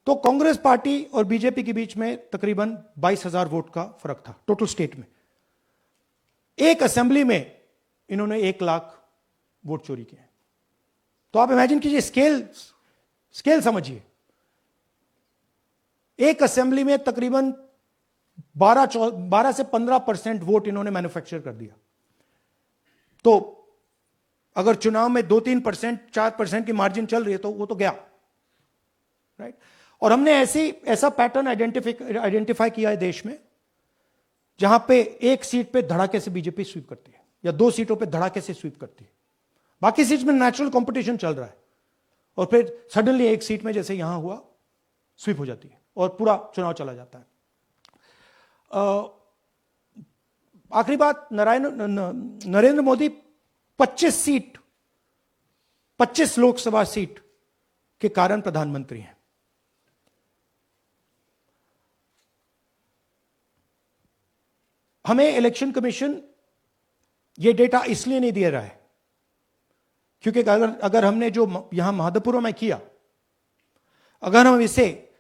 तो कांग्रेस पार्टी और बीजेपी के बीच में तकरीबन 22,000 वोट का फर्क था टोटल स्टेट में। एक असेंबली में इन्होंने 1 लाख वोट चोरी किए। तो आप इमेजिन कीजिए, स्केल समझिए। एक असेंबली में तकरीबन 12 से 15% वोट इन्होंने मैन्युफैक्चर कर दिया। तो अगर चुनाव में 2-3%, 4% की मार्जिन चल रही है तो वो तो गया, राइट। और हमने ऐसा पैटर्न आइडेंटिफाई किया है देश में, जहां पे एक सीट पे धड़ाके से बीजेपी स्वीप करती है, या 2 सीटों पे धड़ाके से स्वीप करती है। बाकी सीट में नेचुरल कंपटीशन चल रहा है, और फिर सडनली एक सीट में जैसे यहां हुआ स्वीप हो जाती है और पूरा चुनाव चला जाता है। आखिरी बात, नरेंद्र मोदी 25 लोकसभा सीट के कारण प्रधानमंत्री हैं। हमें इलेक्शन कमीशन ये डेटा इसलिए नहीं दे रहा है क्योंकि अगर हमने जो यहां महादपुर में किया, अगर हम इसे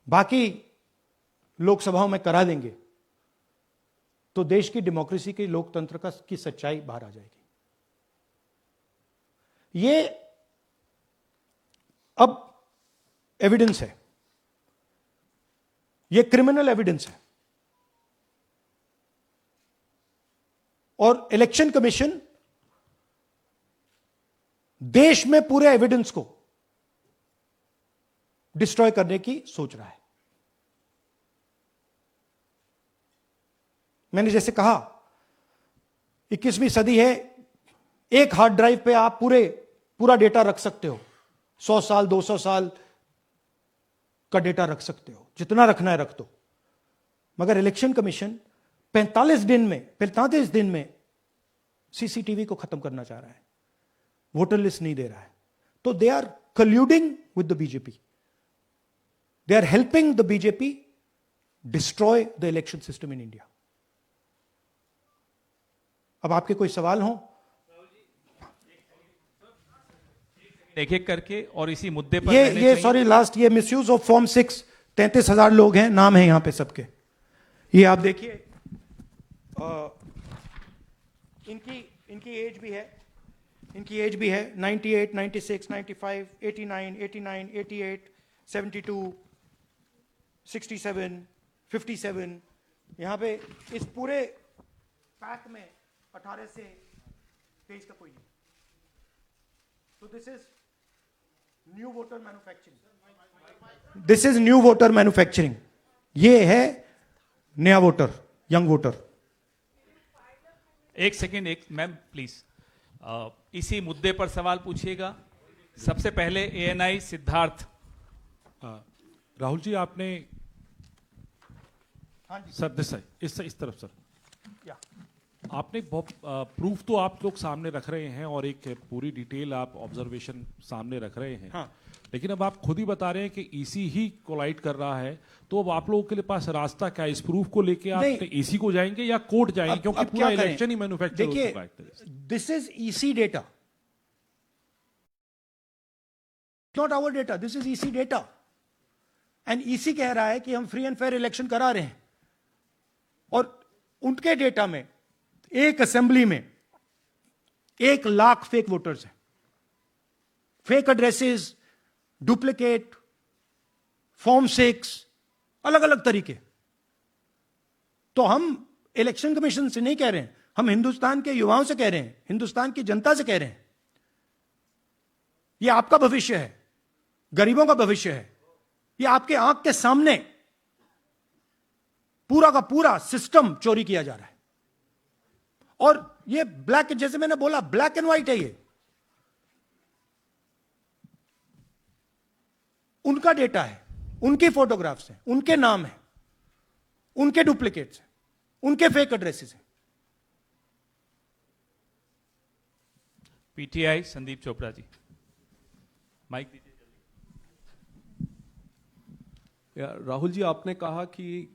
बाकी लोकसभाओं में करा देंगे तो देश की डेमोक्रेसी की, लोकतंत्र की सच्चाई बाहर आ जाएगी। ये अब एविडेंस है, ये क्रिमिनल एविडेंस है। और इलेक्शन कमीशन देश में पूरे एविडेंस को डिस्ट्रॉय करने की सोच रहा है। मैंने जैसे कहा, 21वीं सदी है, एक हार्ड ड्राइव पे आप पूरा डेटा रख सकते हो। 100 साल 200 साल का डेटा रख सकते हो, जितना रखना है रख दो। मगर इलेक्शन कमीशन 45 दिन में सीसीटीवी को खत्म करना चाह रहा है, वोटर लिस्ट नहीं दे रहा है. तो they are colluding with the BJP. They are helping the BJP destroy the election system in India. अब आपके कोई सवाल हो? एक एक करके और इसी मुद्दे पर ये सॉरी लास्ट, ये मिसयूज ऑफ फॉर्म 6, 33,000 लोग हैं, नाम है यहां पे सबके. ये आप देखिए, इनकी एज भी है, 98, 96, 95, 89, 88, 72, 67, 57. यहां पे इस पूरे पैक में 18 से 23 का कोई नहीं. तो this is new voter manufacturing. This is new voter manufacturing. ये है नया वोटर, यंग वोटर. एक सेकेंड, एक मैम प्लीज, इसी मुद्दे पर सवाल पूछिएगा. सबसे पहले एएनआई सिद्धार्थ. राहुल जी, आपने सर दिस इस तरफ सर, आपने बहुत प्रूफ तो आप लोग सामने रख रहे हैं और एक पूरी डिटेल आप ऑब्जर्वेशन सामने रख रहे हैं. हाँ. लेकिन अब आप खुद ही बता रहे हैं कि ईसी ही कोलाइड कर रहा है, तो अब आप लोगों के लिए पास रास्ता क्या है? इस प्रूफ को लेके आप ईसी को जाएंगे या कोर्ट जाएंगे? क्योंकि पूरा इलेक्शन ही मैन्युफैक्चर हो चुका है. This is EC data, not our data. This is EC data. And EC कह रहा है कि हम फ्री एंड फेयर इलेक्शन करा रहे हैं, और उनके डेटा में एक असेंबली में 1 लाख फेक वोटर्स हैं. फेक एड्रेसेस, डुप्लीकेट, फॉर्म 6, अलग अलग तरीके. तो हम इलेक्शन कमीशन से नहीं कह रहे हैं, हम हिंदुस्तान के युवाओं से कह रहे हैं, हिंदुस्तान की जनता से कह रहे हैं. यह आपका भविष्य है, गरीबों का भविष्य है. यह आपके आंख के सामने पूरा का पूरा सिस्टम चोरी किया जा रहा है. और ये ब्लैक, जैसे मैंने बोला, ब्लैक एंड व्हाइट है. ये उनका डेटा है, उनकी फोटोग्राफ्स हैं, उनके नाम हैं, उनके डुप्लीकेट्स हैं, उनके फेक एड्रेसेस हैं. पीटीआई संदीप चोपड़ा जी, माइक दीजिए. राहुल जी, आपने कहा कि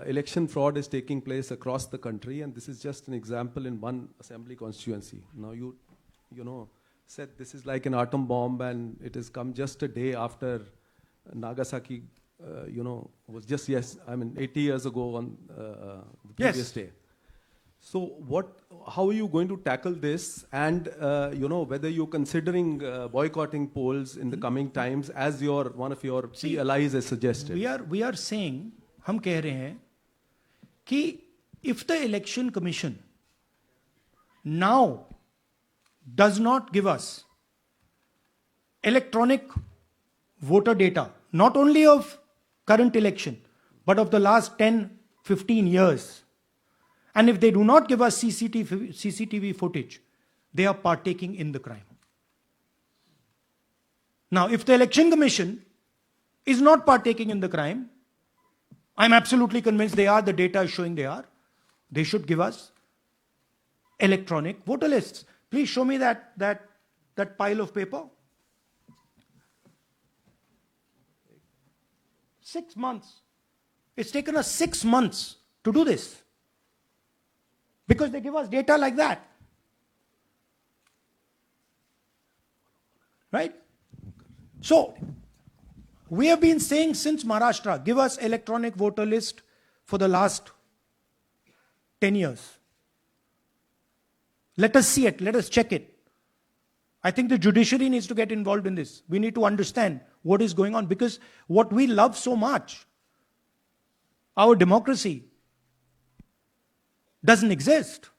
election fraud is taking place across the country, and this is just an example in one assembly constituency. Now you said this is like an atom bomb, and it has come just a day after Nagasaki, was just 80 years ago on the previous day. So how are you going to tackle this, and whether you're considering boycotting polls in the coming times, as one of your key allies has suggested? We are saying, हम कह रहे हैं कि if the election commission now does not give us electronic voter data, not only of current election, but of the last 10-15 years, and if they do not give us CCTV footage, they are partaking in the crime. Now, if the election commission is not partaking in the crime, I'm absolutely convinced they are. The data is showing they are. They should give us electronic voter lists. Please show me that pile of paper. 6 months. It's taken us 6 months to do this, because they give us data like that. Right? So, we have been saying since Maharashtra, give us electronic voter list for the last 10 years. Let us see it. Let us check it. I think the judiciary needs to get involved in this. We need to understand what is going on, because what we love so much, our democracy, doesn't exist.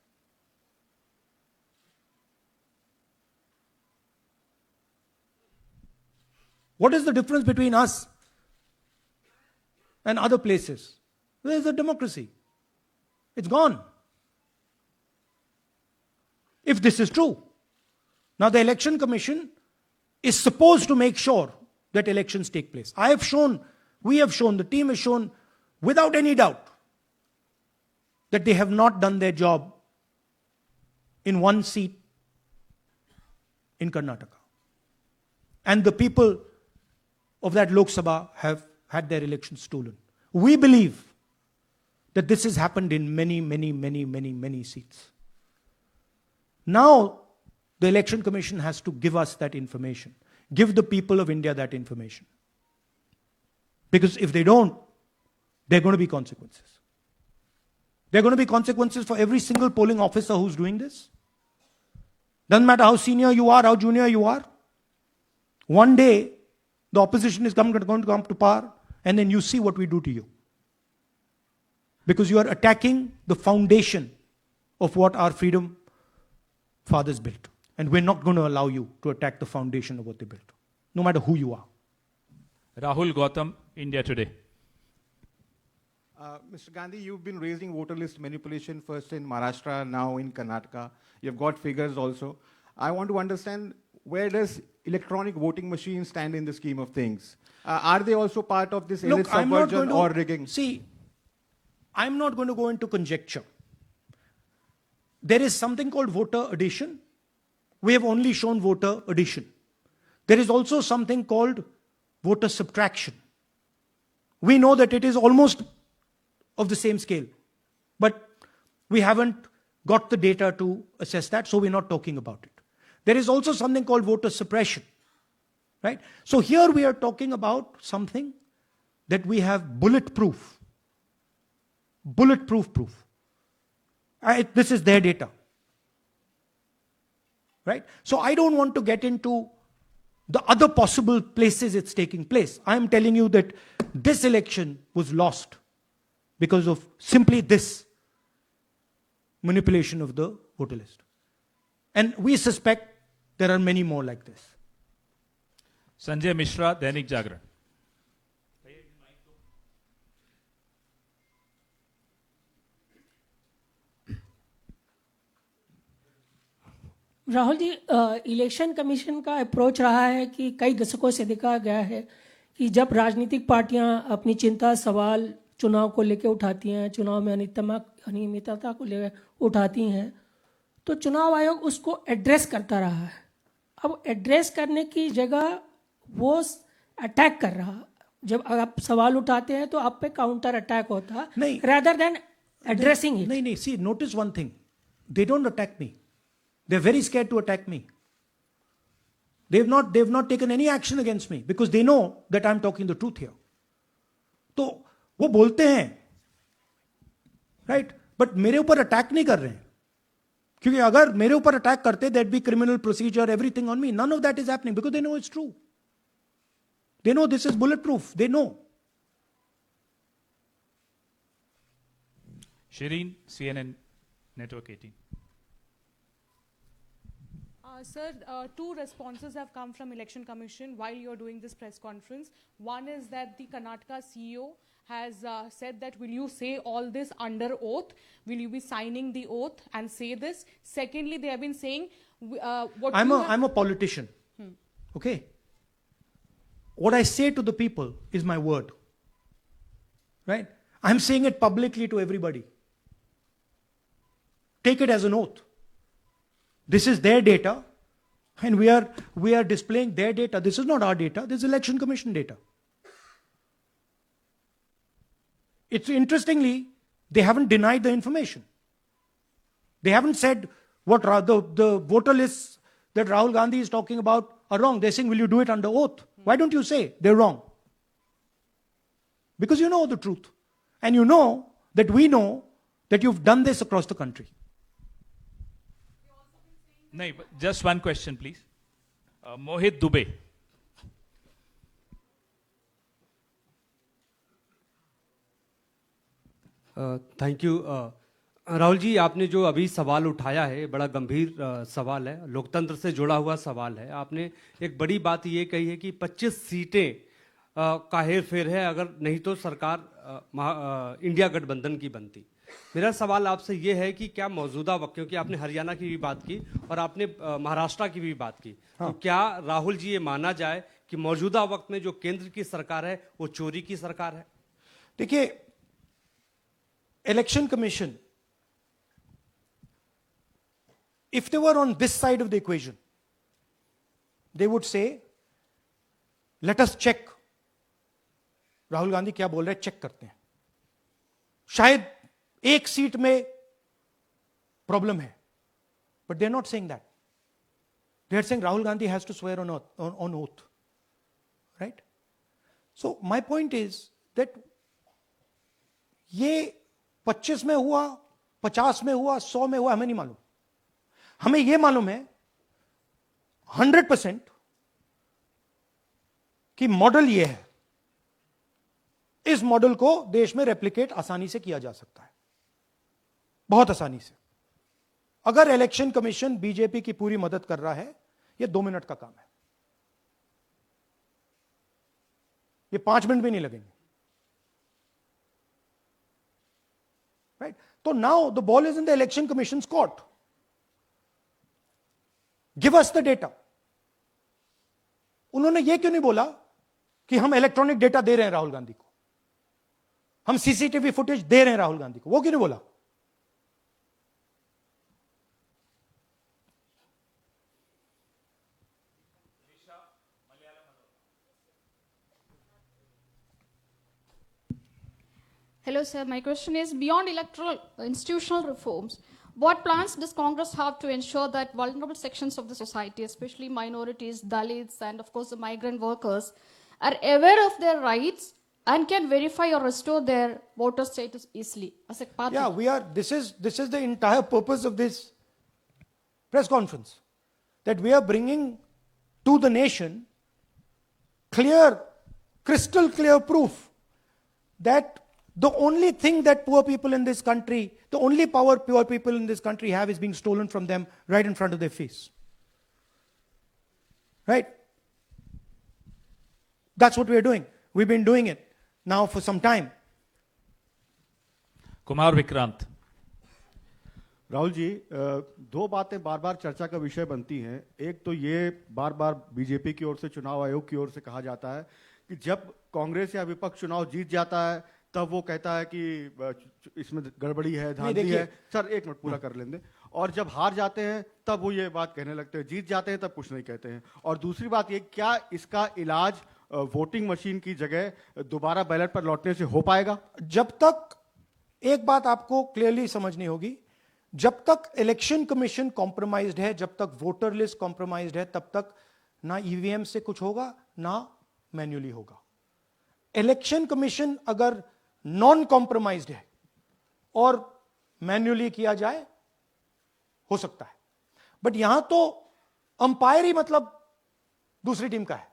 What is the difference between us and other places? There is a democracy. It's gone. If this is true. Now the election commission is supposed to make sure that elections take place. We have shown, the team has shown without any doubt that they have not done their job in one seat in Karnataka. And the people of that Lok Sabha have had their elections stolen. We believe that this has happened in many seats. Now, the Election Commission has to give us that information. Give the people of India that information. Because if they don't, there are going to be consequences. There are going to be consequences for every single polling officer who's doing this. Doesn't matter how senior you are, how junior you are. One day, the opposition is going to come to power, and then you see what we do to you. Because you are attacking the foundation of what our freedom fathers built. And we're not going to allow you to attack the foundation of what they built, no matter who you are. Rahul Gautam, India Today. Mr. Gandhi, you've been raising voter list manipulation first in Maharashtra, now in Karnataka. You've got figures also. I want to understand, where does electronic voting machines stand in the scheme of things? Are they also part of this elite subversion or rigging? See, I'm not going to go into conjecture. There is something called voter addition. We have only shown voter addition. There is also something called voter subtraction. We know that it is almost of the same scale, but we haven't got the data to assess that, so we're not talking about it. There is also something called voter suppression, right? So here we are talking about something that we have bulletproof proof. This is their data, right? So I don't want to get into the other possible places it's taking place. I'm telling you that this election was lost because of simply this manipulation of the voter list. And we suspect there are many more like this. Sanjay Mishra, Dainik Jagran. Rahul ji, election commission का approach रहा है कि कई दशकों से देखा गया है कि जब राजनीतिक पार्टियां अपनी चिंता सवाल चुनाव को लेकर उठाती हैं, चुनाव में अनियमितता को लेकर उठाती हैं, तो चुनाव आयोग उसको एड्रेस करता रहा है. अब एड्रेस करने की जगह वो अटैक कर रहा. जब आप सवाल उठाते हैं तो आप पे काउंटर अटैक होता है, rather than addressing it. नहीं, see, notice one thing. They don't attack me. They're very scared to attack me. They've not taken any action against me because they know that I'm talking the truth here. तो वो बोलते हैं, right? But मेरे ऊपर attack नहीं कर रहे हैं. क्योंकि अगर मेरे ऊपर अटैक करते, there'd be criminal procedure, everything on me. None of that is happening because they know it's true. They know this is bulletproof. They know. Shireen, CNN Network 18. Sir, two responses have come from Election Commission while you're doing this press conference. One is that the Karnataka CEO has said that, will you say all this under oath? Will you be signing the oath and say this? Secondly, they have been saying I'm a politician. Okay? What I say to the people is my word. Right? I'm saying it publicly to everybody. Take it as an oath. This is their data, and we are displaying their data. This is not our data. This is Election Commission data. It's interestingly, they haven't denied the information. They haven't said what the voter lists that Rahul Gandhi is talking about are wrong. They're saying, will you do it under oath? Why don't you say they're wrong? Because you know the truth. And you know that we know that you've done this across the country. No, just one question, please. Mohit Dubey. Thank you. Rahul ji, आपने जो अभी सवाल उठाया है बड़ा गंभीर सवाल है, लोकतंत्र से जुड़ा हुआ सवाल है. आपने एक बड़ी बात ये कही है कि 25 सीटें का हेर फेर है, अगर नहीं तो सरकार इंडिया गठबंधन की बनती. मेरा सवाल आपसे ये है कि क्या मौजूदा वक्त, क्योंकि आपने हरियाणा की भी बात की और आपने महाराष्ट्र की भी बात की, तो क्या राहुल जी ये माना जाए कि मौजूदा वक्त में जो केंद्र की सरकार है वो चोरी की सरकार है? देखिए, election commission if they were on this side of the equation, they would say, let us check. Rahul Gandhi क्या बोल रहे हैं, चेक करते हैं. शायद एक सीट में प्रॉब्लम है, but they're not saying that. They're saying Rahul Gandhi has to swear on oath. Right? So my point is that ये 25 में हुआ, 50 में हुआ, 100 में हुआ, हमें नहीं मालूम. हमें यह मालूम है 100% कि मॉडल यह है. इस मॉडल को देश में रेप्लिकेट आसानी से किया जा सकता है, बहुत आसानी से. अगर इलेक्शन कमीशन बीजेपी की पूरी मदद कर रहा है, यह 2 मिनट का काम है. ये 5 मिनट भी नहीं लगेंगे. राइट? तो now the ball is in the election commissions court. Give us the data. उन्होंने यह क्यों नहीं बोला कि हम इलेक्ट्रॉनिक डेटा दे रहे हैं राहुल गांधी को, हम सीसीटीवी फुटेज दे रहे हैं राहुल गांधी को? वो क्यों नहीं बोला? Hello, sir. My question is, beyond electoral institutional reforms, what plans does Congress have to ensure that vulnerable sections of the society, especially minorities, Dalits, and of course the migrant workers, are aware of their rights and can verify or restore their voter status easily as a party? Yeah, this is the entire purpose of this press conference, that we are bringing to the nation crystal clear proof that the only thing that poor people in this country, the only power poor people in this country have is being stolen from them right in front of their face. Right? That's what we are doing. We've been doing it now for some time. Kumar Vikrant. Rahul ji, दो बातें बार बार चर्चा का विषय बनती हैं. एक तो ये बार बार बीजेपी की ओर से, चुनाव आयोग की ओर से कहा जाता है कि जब कांग्रेस या विपक्ष चुनाव जीत जाता है तब वो कहता है कि इसमें गड़बड़ी है, धांधली है. सर एक मिनट पूरा कर लेंगे. और जब हार जाते हैं तब वो ये बात कहने लगते हैं, जीत जाते हैं तब कुछ नहीं कहते हैं. और दूसरी बात ये, क्या इसका इलाज वोटिंग मशीन की जगह दोबारा बैलेट पर लौटने से हो पाएगा? जब तक, एक बात आपको क्लियरली समझनी होगी, जब तक इलेक्शन कमीशन कॉम्प्रोमाइज्ड है, जब तक वोटर लिस्ट कॉम्प्रोमाइज्ड है, तब तक ना ईवीएम से कुछ होगा ना मैन्युअली होगा. इलेक्शन कमीशन अगर नॉन कॉम्प्रोमाइज्ड है और मैन्युअली किया जाए, हो सकता है. बट यहां तो अंपायर ही मतलब दूसरी टीम का है.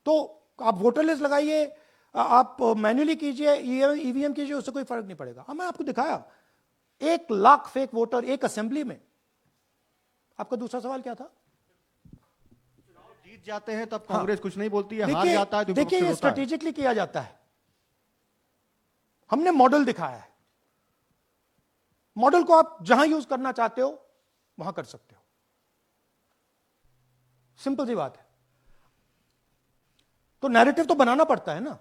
तो आप वोटर लिस्ट लगाइए, आप मैन्युअली कीजिए, ईवीएम कीजिए, उससे कोई फर्क नहीं पड़ेगा. मैं आपको दिखाया 1 लाख फेक वोटर एक असेंबली में. आपका दूसरा सवाल क्या था? जीत जाते हैं तब कांग्रेस कुछ नहीं बोलती है, हार जाता है तो देखिए, ये स्ट्रेटेजिकली किया जाता है. हमने मॉडल दिखाया है. मॉडल को आप जहां यूज करना चाहते हो वहां कर सकते हो. सिंपल सी बात है. तो नैरेटिव तो बनाना पड़ता है ना.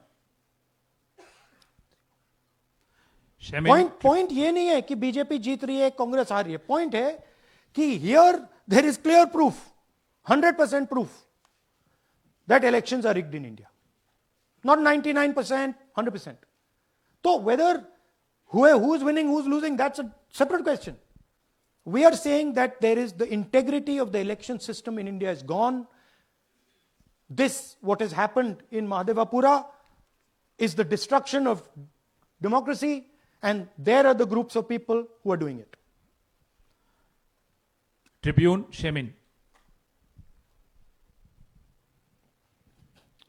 पॉइंट ये नहीं है कि बीजेपी जीत रही है, कांग्रेस हार रही है. पॉइंट है कि here there is clear proof, 100% proof that elections are rigged in India. Not 99%, 100%. So whether who is winning, who's losing, that's a separate question. We are saying that there is the integrity of the election system in India is gone. This, what has happened in Mahadevapura, is the destruction of democracy, and there are the groups of people who are doing it. Tribune, Shemin.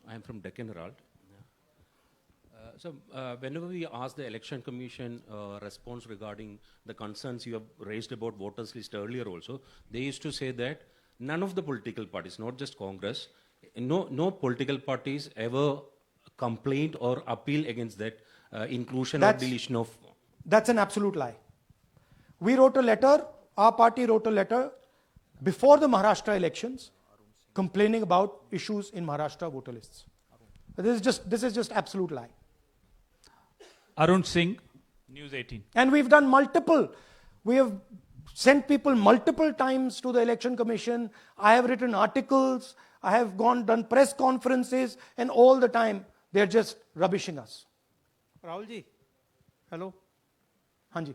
I am from Deccan Herald. So whenever we ask the Election Commission response regarding the concerns you have raised about voters list earlier also, they used to say that none of the political parties, not just Congress, no political parties ever complained or appealed against that inclusion or deletion of... That's an absolute lie. We wrote a letter, our party wrote a letter before the Maharashtra elections complaining about issues in Maharashtra voter lists. This is just absolute lie. Arun Singh, News 18. And we've done multiple. We have sent people multiple times to the Election Commission. I have written articles. I have done press conferences, and all the time they're just rubbishing us. Rahul ji, hello. हाँ जी.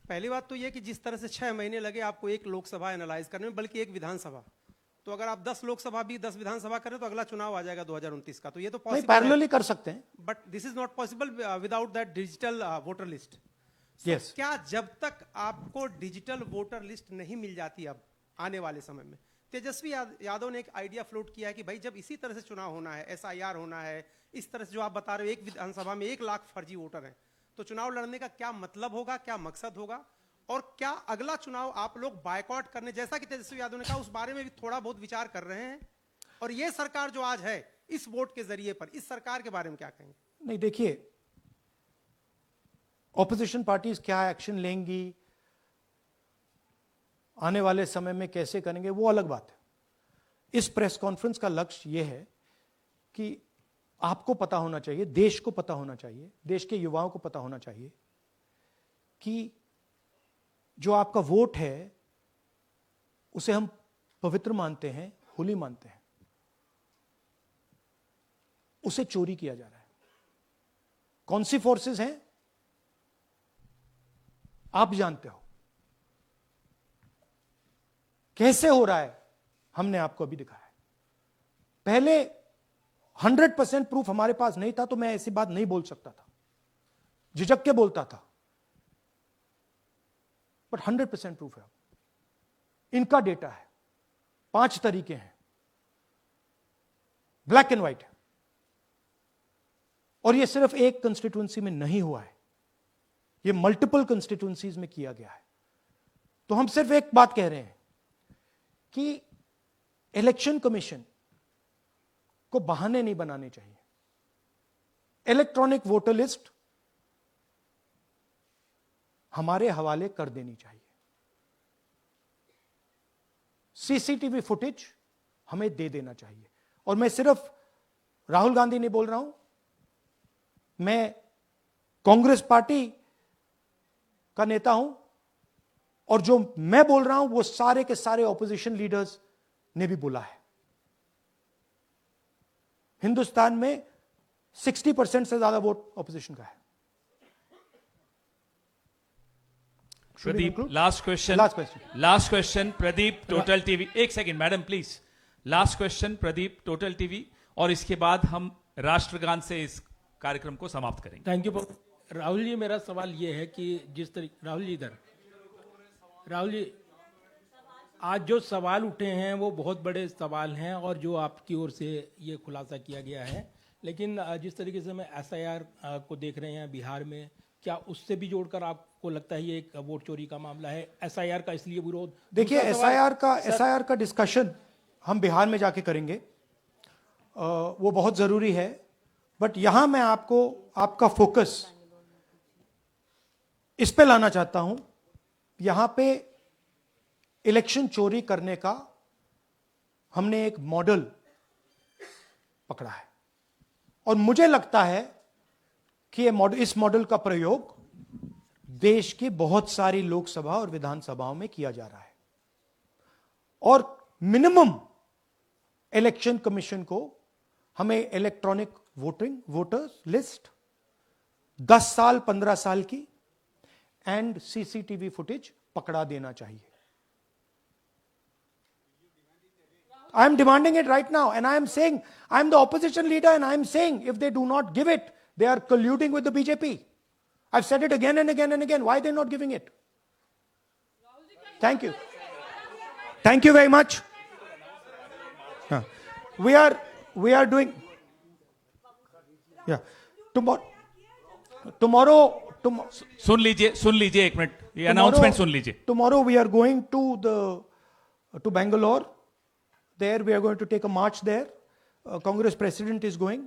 पहली बात तो ये कि जिस तरह से 6 महीने लगे आपको एक लोकसभा एनालाइज करने में, बल्कि एक विधानसभा, तो अगर आप 10 लोकसभा भी 10 विधानसभा करें तो अगला चुनाव आ जाएगा 2029 का. तो ये तो पॉसिबल पैरेलली कर सकते हैं. But this is not possible without that digital voter list. Yes. क्या जब तक आपको डिजिटल वोटर लिस्ट नहीं मिल जाती अब आने वाले समय में, तेजस्वी यादव ने एक आइडिया फ्लोट किया है कि भाई जब इसी तरह से चुनाव होना है, SIR होना है, इस तरह से जो आप बता रहे हो एक विधानसभा में 1 लाख फर्जी वोटर हैं, तो चुनाव लड़ने का क्या मतलब होगा, क्या मकसद होगा, और क्या अगला चुनाव आप लोग बायकॉट करने, जैसा कि तेजस्वी यादव ने कहा, उस बारे में भी थोड़ा बहुत विचार कर रहे हैं? और ये सरकार जो आज है इस वोट के जरिए पर, इस सरकार के बारे में क्या कहेंगे? नहीं, देखिए, ऑपोजिशन पार्टीज क्या एक्शन लेंगी, आने वाले समय में कैसे करेंगे, वो अलग बात है. इस प्रेस कॉन्फ्रेंस का लक्ष्य यह है कि आपको पता होना चाहिए, देश को पता होना चाहिए, देश के युवाओं को पता होना चाहिए कि जो आपका वोट है उसे हम पवित्र मानते हैं, होली मानते हैं, उसे चोरी किया जा रहा है. कौन सी फोर्सेस हैं आप जानते हो, कैसे हो रहा है हमने आपको अभी दिखाया है. पहले 100% प्रूफ हमारे पास नहीं था तो मैं ऐसी बात नहीं बोल सकता था, झिझक के बोलता था, बट 100% प्रूफ है. इनका डेटा है, 5 तरीके हैं, ब्लैक एंड व्हाइट है, और यह सिर्फ एक कंस्टिट्यूएंसी में नहीं हुआ है, यह मल्टीपल कंस्टिट्यूएंसीज में किया गया है. तो हम सिर्फ एक बात कह रहे हैं कि इलेक्शन कमीशन को बहाने नहीं बनाने चाहिए. इलेक्ट्रॉनिक वोटर लिस्ट हमारे हवाले कर देनी चाहिए. CCTV फुटेज हमें दे देना चाहिए. और मैं सिर्फ राहुल गांधी नहीं बोल रहा हूं, मैं कांग्रेस पार्टी का नेता हूं, और जो मैं बोल रहा हूं वो सारे के सारे ऑपोजिशन लीडर्स ने भी बोला है. हिंदुस्तान में 60% से ज्यादा वोट ऑपोजिशन का है. Pradeep, last question Pradeep, total TV. एक second madam please. Last question Pradeep, total TV, और इसके बाद हम राष्ट्रगान से इस कार्यक्रम को समाप्त करेंगे. Thank you. राहुल जी, मेरा सवाल यह है कि जिस तरीके, राहुल जी आज जो सवाल उठे हैं वो बहुत बड़े सवाल हैं, और जो आपकी ओर से ये खुलासा किया गया है, लेकिन जिस तरीके से मैं SIR को देख रहे हैं बिहार में, क्या उससे भी जोड़कर आपको लगता है ये एक वोट चोरी का मामला है? SIR का इसलिए विरोध, देखिए, SIR का डिस्कशन हम बिहार में जाके करेंगे, वो बहुत जरूरी है. बट यहां मैं आपका फोकस इस पे लाना चाहता हूं. यहां पे इलेक्शन चोरी करने का हमने एक मॉडल पकड़ा है, और मुझे लगता है कि इस मॉडल का प्रयोग देश की बहुत सारी लोकसभा और विधानसभाओं में किया जा रहा है. और मिनिमम इलेक्शन कमीशन को हमें इलेक्ट्रॉनिक वोटर्स लिस्ट 10 साल 15 साल की एंड CCTV फुटेज पकड़ा देना चाहिए. I am demanding it right now, and I am saying, I am the opposition leader, and I am saying, if they do not give it, they are colluding with the BJP. I've said it again and again and again. Why are they not giving it? Thank you. Thank you very much. We are doing. Yeah. Tomorrow. सुन लीजिए एक minute, ये announcement सुन लीजिए. Tomorrow we are going to Bangalore. There we are going to take a march there. Congress president is going,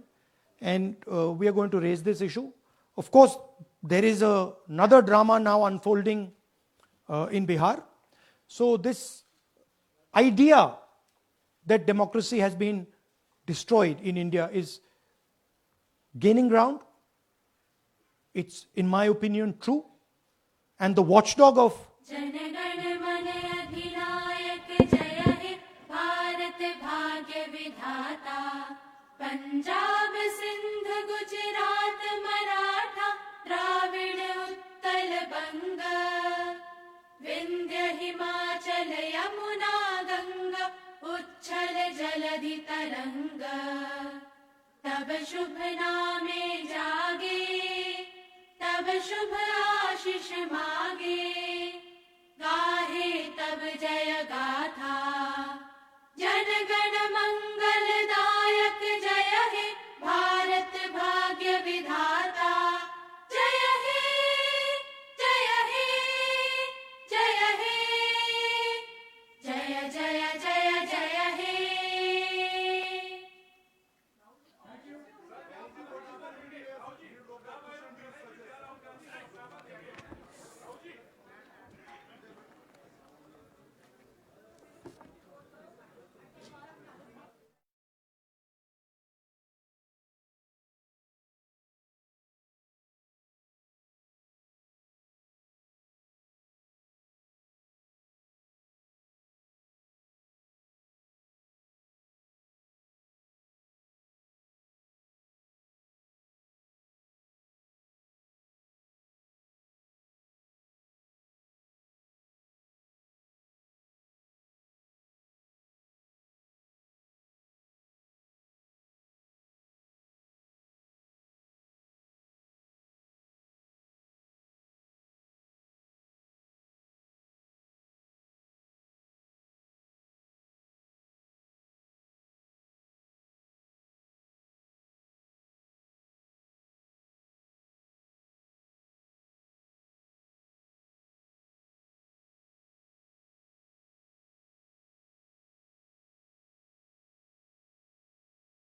and we are going to raise this issue. Of course, there is another drama now unfolding in Bihar. So this idea that democracy has been destroyed in India is gaining ground. It's, in my opinion, true. And the watchdog of जनगण मन अधिनायक जय हे भारत भाग्य विधाता पंजाब सिंध गुजरात मराठा द्राविड़ उत्कल बंग विंध्य हिमाचल यमुना गंगा उच्छल जलधि तरंग तब शुभ नामे जागे तब शुभ आशीष मागे गाहे तब जय गाथा जनगण मंगलदायक जय हे भारत भाग्य विधाता जय हे जय हे जय हे जय जय